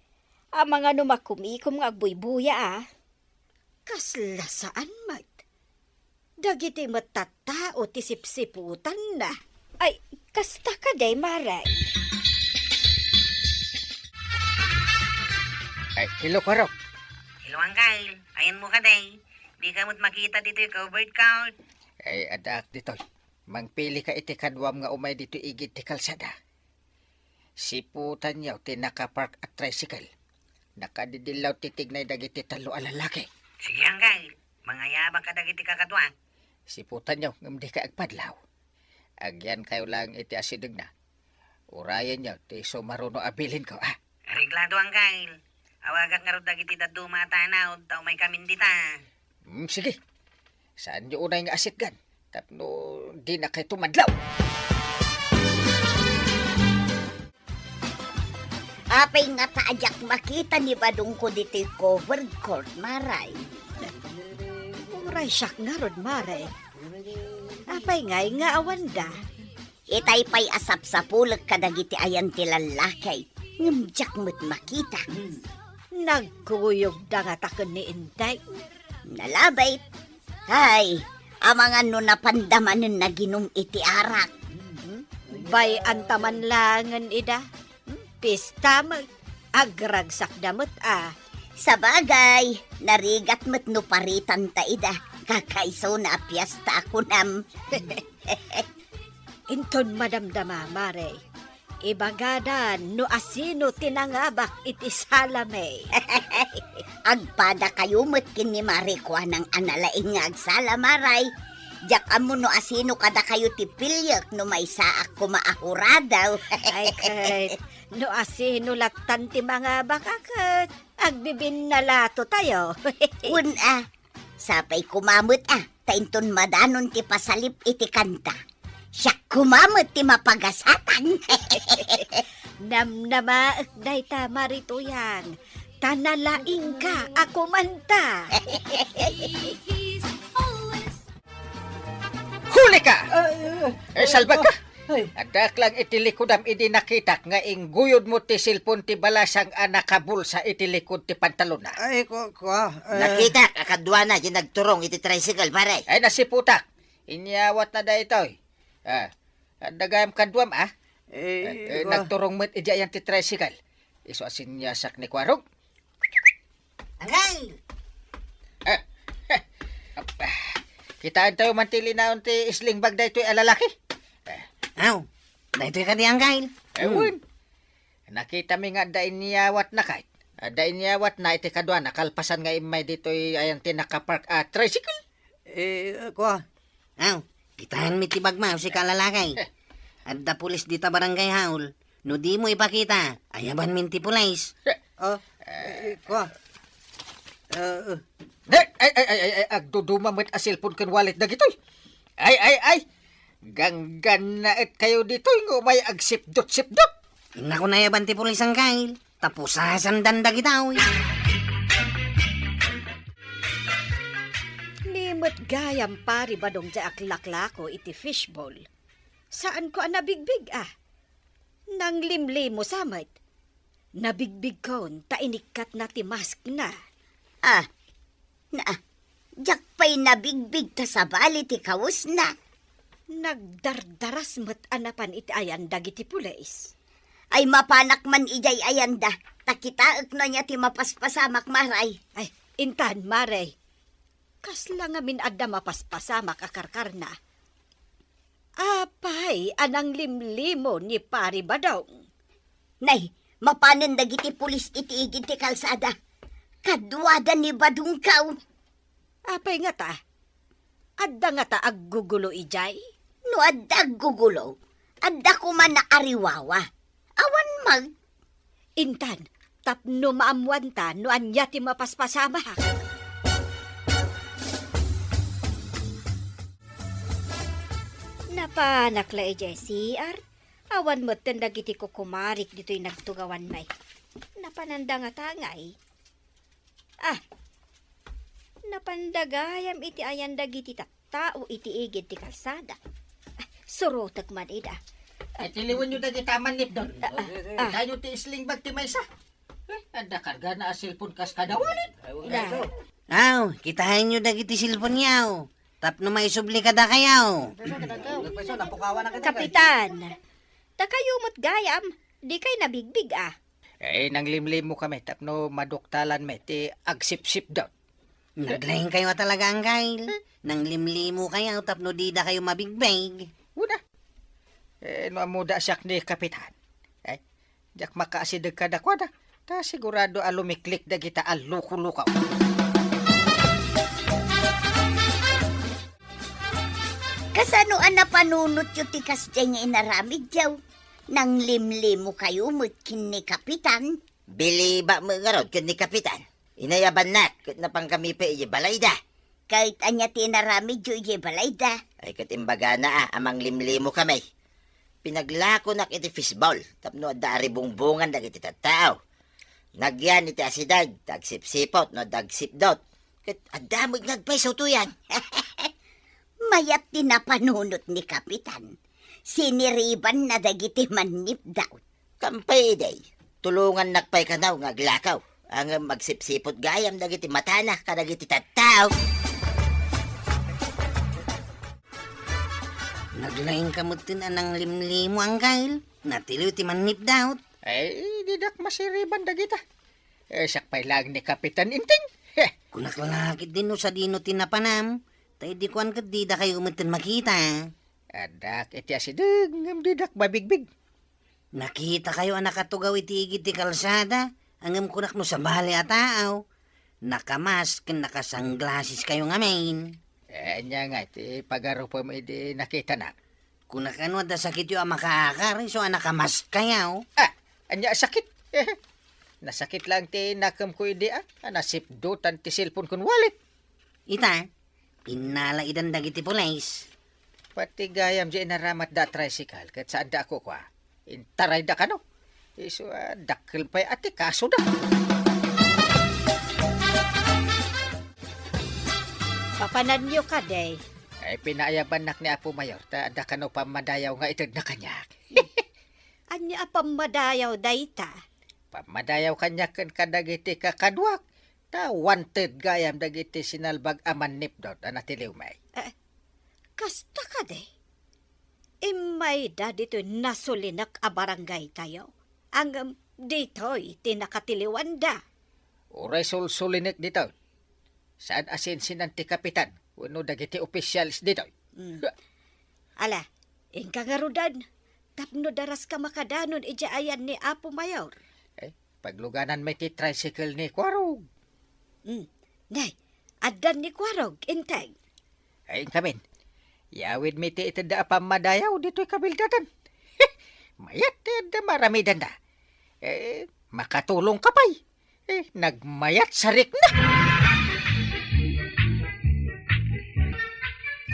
Ang mga numakumikom nga agbuybuya Kasla saan mag? Dagiti matatao ti sipsiputan na. Ay, kasta ka day, Maray. Ay, hello, Kwaraw. Hello, Angkal. Ayan mo ka day. Di ka mo't makita dito yung covered count. Ay, adak dito. Mangpili ka iti kadwam nga umay dito igit ti kalsada. Siputan yaw ti nakapark at tricycle. Nakadidilaw titignay dagiti talo alalaki. Sige, Angkal. Mga yabang ka dagiti kakatuan. Siputan yaw ngamdi ka agpadlaw. Agyan kayo lang iti asidag na. Urayan yaw ti sumaruno abilin ko, ah. Reglado, Angkal. Awagak nga ro dagiti daduma tanaw. Tao may kamindita. Sige. Saan yung unay nga asit gan? Tapno di na kayo tumadlaw. Apay nga taajak makita ni Badong ko dito covered court, Maray. Uray siyak nga rod, Maray. Apay ngay nga awanda. Itay pa'y asap sa pulag kadagiti ayan ti lalakay. Ngamjak mo't makita. Nagkuyog da nga takon ni Inday. Nalabay. Hay, amang ano na pandamanin na ginom iti arak. Bay antaman langan ida. Pista mag agragsak damot Sa bagay, narigat mo't no paritan ta ida. Kakaiso na piyesta ako nam. Inton madamdama, Mare. Ibagadan no asino tinangabak iti salame. Agpada kayo mo't kini marikwa ng analaing nga agsalamaray. Diyak amo no asino kada kayo tipilyak no may saak kumaahuradaw. Ay kat, no asino latan ti mga bakakat. Agbibin na lato tayo. Sapay kumamot tainton madanon ti pasalip iti kanta. Siya kumamot ti mapagasatan. Namnamaak day ta marito yan. Tanalaing ka, ako manta. Huli ka! Salbag ka! Adak lang itilikudam idi nakitak nga ingguyod mo ti silpon ti balasang nakabulsa itilikod ti pantalon na. Ay, Nakita, akadwa na, yung nagturong iti tricycle, pare. Ay nasiputak! Inyawat na da ito. Dagayam kadwam nagturong met ija yan ti tricycle. Iso asin niya sak ni Kwarog. Angay! Kitaan tayo mantili na ti isling bag da ito'y alalaki. Aw, dahito ka di Angay. Ewan. Nakita mi nga da inyawat na kahit. Da inyawat na iti kadwa nakalpasan nga imay dito'y ayan ti nakapark tricycle. Aw, kitahan mi tibag ma si kalalakay. Adda pulis dita barangay haul. No di mo ipakita, ayaban min ti pulis. Agduduma met asilpon kan wallet na gito'y. Ay. Ganggan na et kayo dito'y nga may agsipdot-sipdot. Ina ko na yaban ti pulis ang kail. Tapos sasandan da gitaw. Nimot gayam pari badong ja aklaklako iti fishbowl. Saan ko nabigbig Nang limlimo samit. Nabigbig kon ta inikat na ti mask na. Diyak pa'y nabigbig ta sa bali ti kawus na. Nagdardaras met anapan iti ayan dagiti pulis. Ay mapanak man ijay ayanda. Takitaak na niya ti mapaspasamak maray. Ay, intan, Mare. Kasla nga min adda mapaspasamak akarkar na. Apay, anang limlimo ni pari badong. Nay, mapanan dagiti pulis iti igid ti kalsada. Kadwada ni Badong kaw. Apay nga ta? Adda nga ta aggugulo ijay? No adda gugulo, adda ko man na ariwawa. Awan mag. Intan, tapno maamwan ta no anya ti mapaspasamak. Napanakla ijay CR. Awan mo tandagiti ko kumarik dito'y nagtugawan may. Napananda nga tangay. Napandagayam iti ayan dagiti tao iti igid ti kalsada. Surotak man ida. Tiliwan nyo na di taman nip doon. Tayo ti isling bag ti maysa. Ada karga na asilpon kas kadawalit. Aw, kitahan nyo dagiti silpon yaw. Tapno may subli ka da kayaw. Kapitan, takayumot gayam, di kay nabigbig Nang limlim mo kami, tapno maduktalan me, ti agsip-sip daw. Naglaing kayo talaga ang kail. Nang limlimo kayo, tapno di da kayo mabigbig. Una. No amuda siyak ni kapitan. Jak makaasidag ka dakwada. Ta sigurado alumiklik da kita aluko-lukaw. Kasano panunot yu tikas dyan nga inaramid yaw. Nang limlimo kayo mutkin ni kapitan. Bili ba mo nga rod ni kapitan? Inayaban na, kat na pang kami pa balayda. Kahit anya tinaramid yu balayda. Ay kat imbaga na amang limlimo kami. pinaglako nak iti fishball. Tapno dari bungbungan dagiti tattao. Nagyan iti asidag, tagsipsipot, no dagsipdot. Ket adamig nagpaiso to yan. Mayat tinapanunot ni Kapitan. Siniriban na dagiti manip daw. Kampay day, tulungan nakpay kanaw ngaglakaw. Ang magsipsipot gayam dagiti matana kadagiti tattao. Naglaing kamutin anang limlimo ang kail. Natiliw ti manip daw. Ay, didak masiriban dagita. Sakpay lang ni Kapitan Inting. Kunak lalakit din no sa dino tinapanam. Tay di kuan kat di da kayo umitin makita. Adak, iti asidag, ngam didak babigbig. Nakita kayo anak katugaw iti igit ti kalsada. Angam kunak no sa bali ataaw. Nakamas ken nakasanglasis kayo nga main. Anya nga, iti pagaro po mo iti nakita na. Kunak ano da sakit yung amakakar. So anakamas kayaw. Anya sakit. Nasakit lang ti nakam ko iti nasipdutan ti cellphone kun wallet. Ita, inala idan dagiti pulis. Pati gayam di naramat da tricycle kat saan da ako kwa. Intaray da kano. Iso dakil pa'y ati kaso da. Papanan niyo ka, day. Ay pinaayaban nak ni Apo Mayor ta da kano pamadayaw nga itod na kanyak. Anya apam madayaw dayta. Pamadayaw kanyak kan kadagiti kakadwak. Ta wanted gayam dagiti sinalbag aman nipdot anatiliw may. Kasta ka, day. Imay da dito nasulinak a barangay tayo. Ang dito'y tinakatiliwan da. Uray sulsulinik dito. Saan asin sinanti kapitan? Uno dagiti officials dito. Ala, ingka nga rudan. Tapno daras ka makadanon ijaayan ni Apo Mayor. Pagluganan may ti tricycle ni Kwarog. Day, adan ni Kwarog, intay. Ay kamin. Yawid mi ti itada pamadayaw dito'y kabildatan. Mayat da maramidan da. Makatulong ka pa'y. Nagmayat sarik na.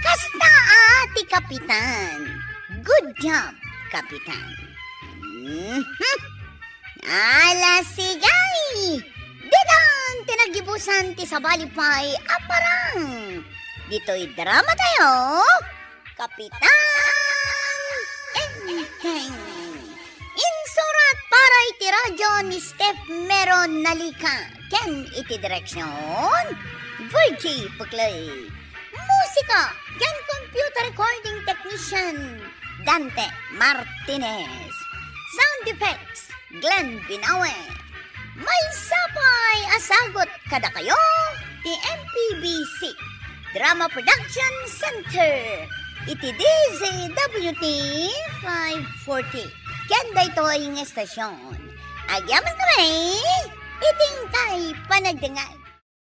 Kasta ati Kapitan. Good job, Kapitan. Ala sigay. Didang tinagibusan ti sabalipay aparang. Dito'y drama tayo. Kapitan Enteng. Insurat para iti radyo ni Steph Meron Nalika. Ken iti direksyon. Virgie Puklay. Musika. Ken computer recording technician. Dante Martinez. Sound effects. Glenn Binawe. May sapay asagot kada kayo. Ti MPBC. Drama Production Center. Iti DZWT 540. Kanda ito ang estasyon. Agyaman kami. Iting kay panagdangay.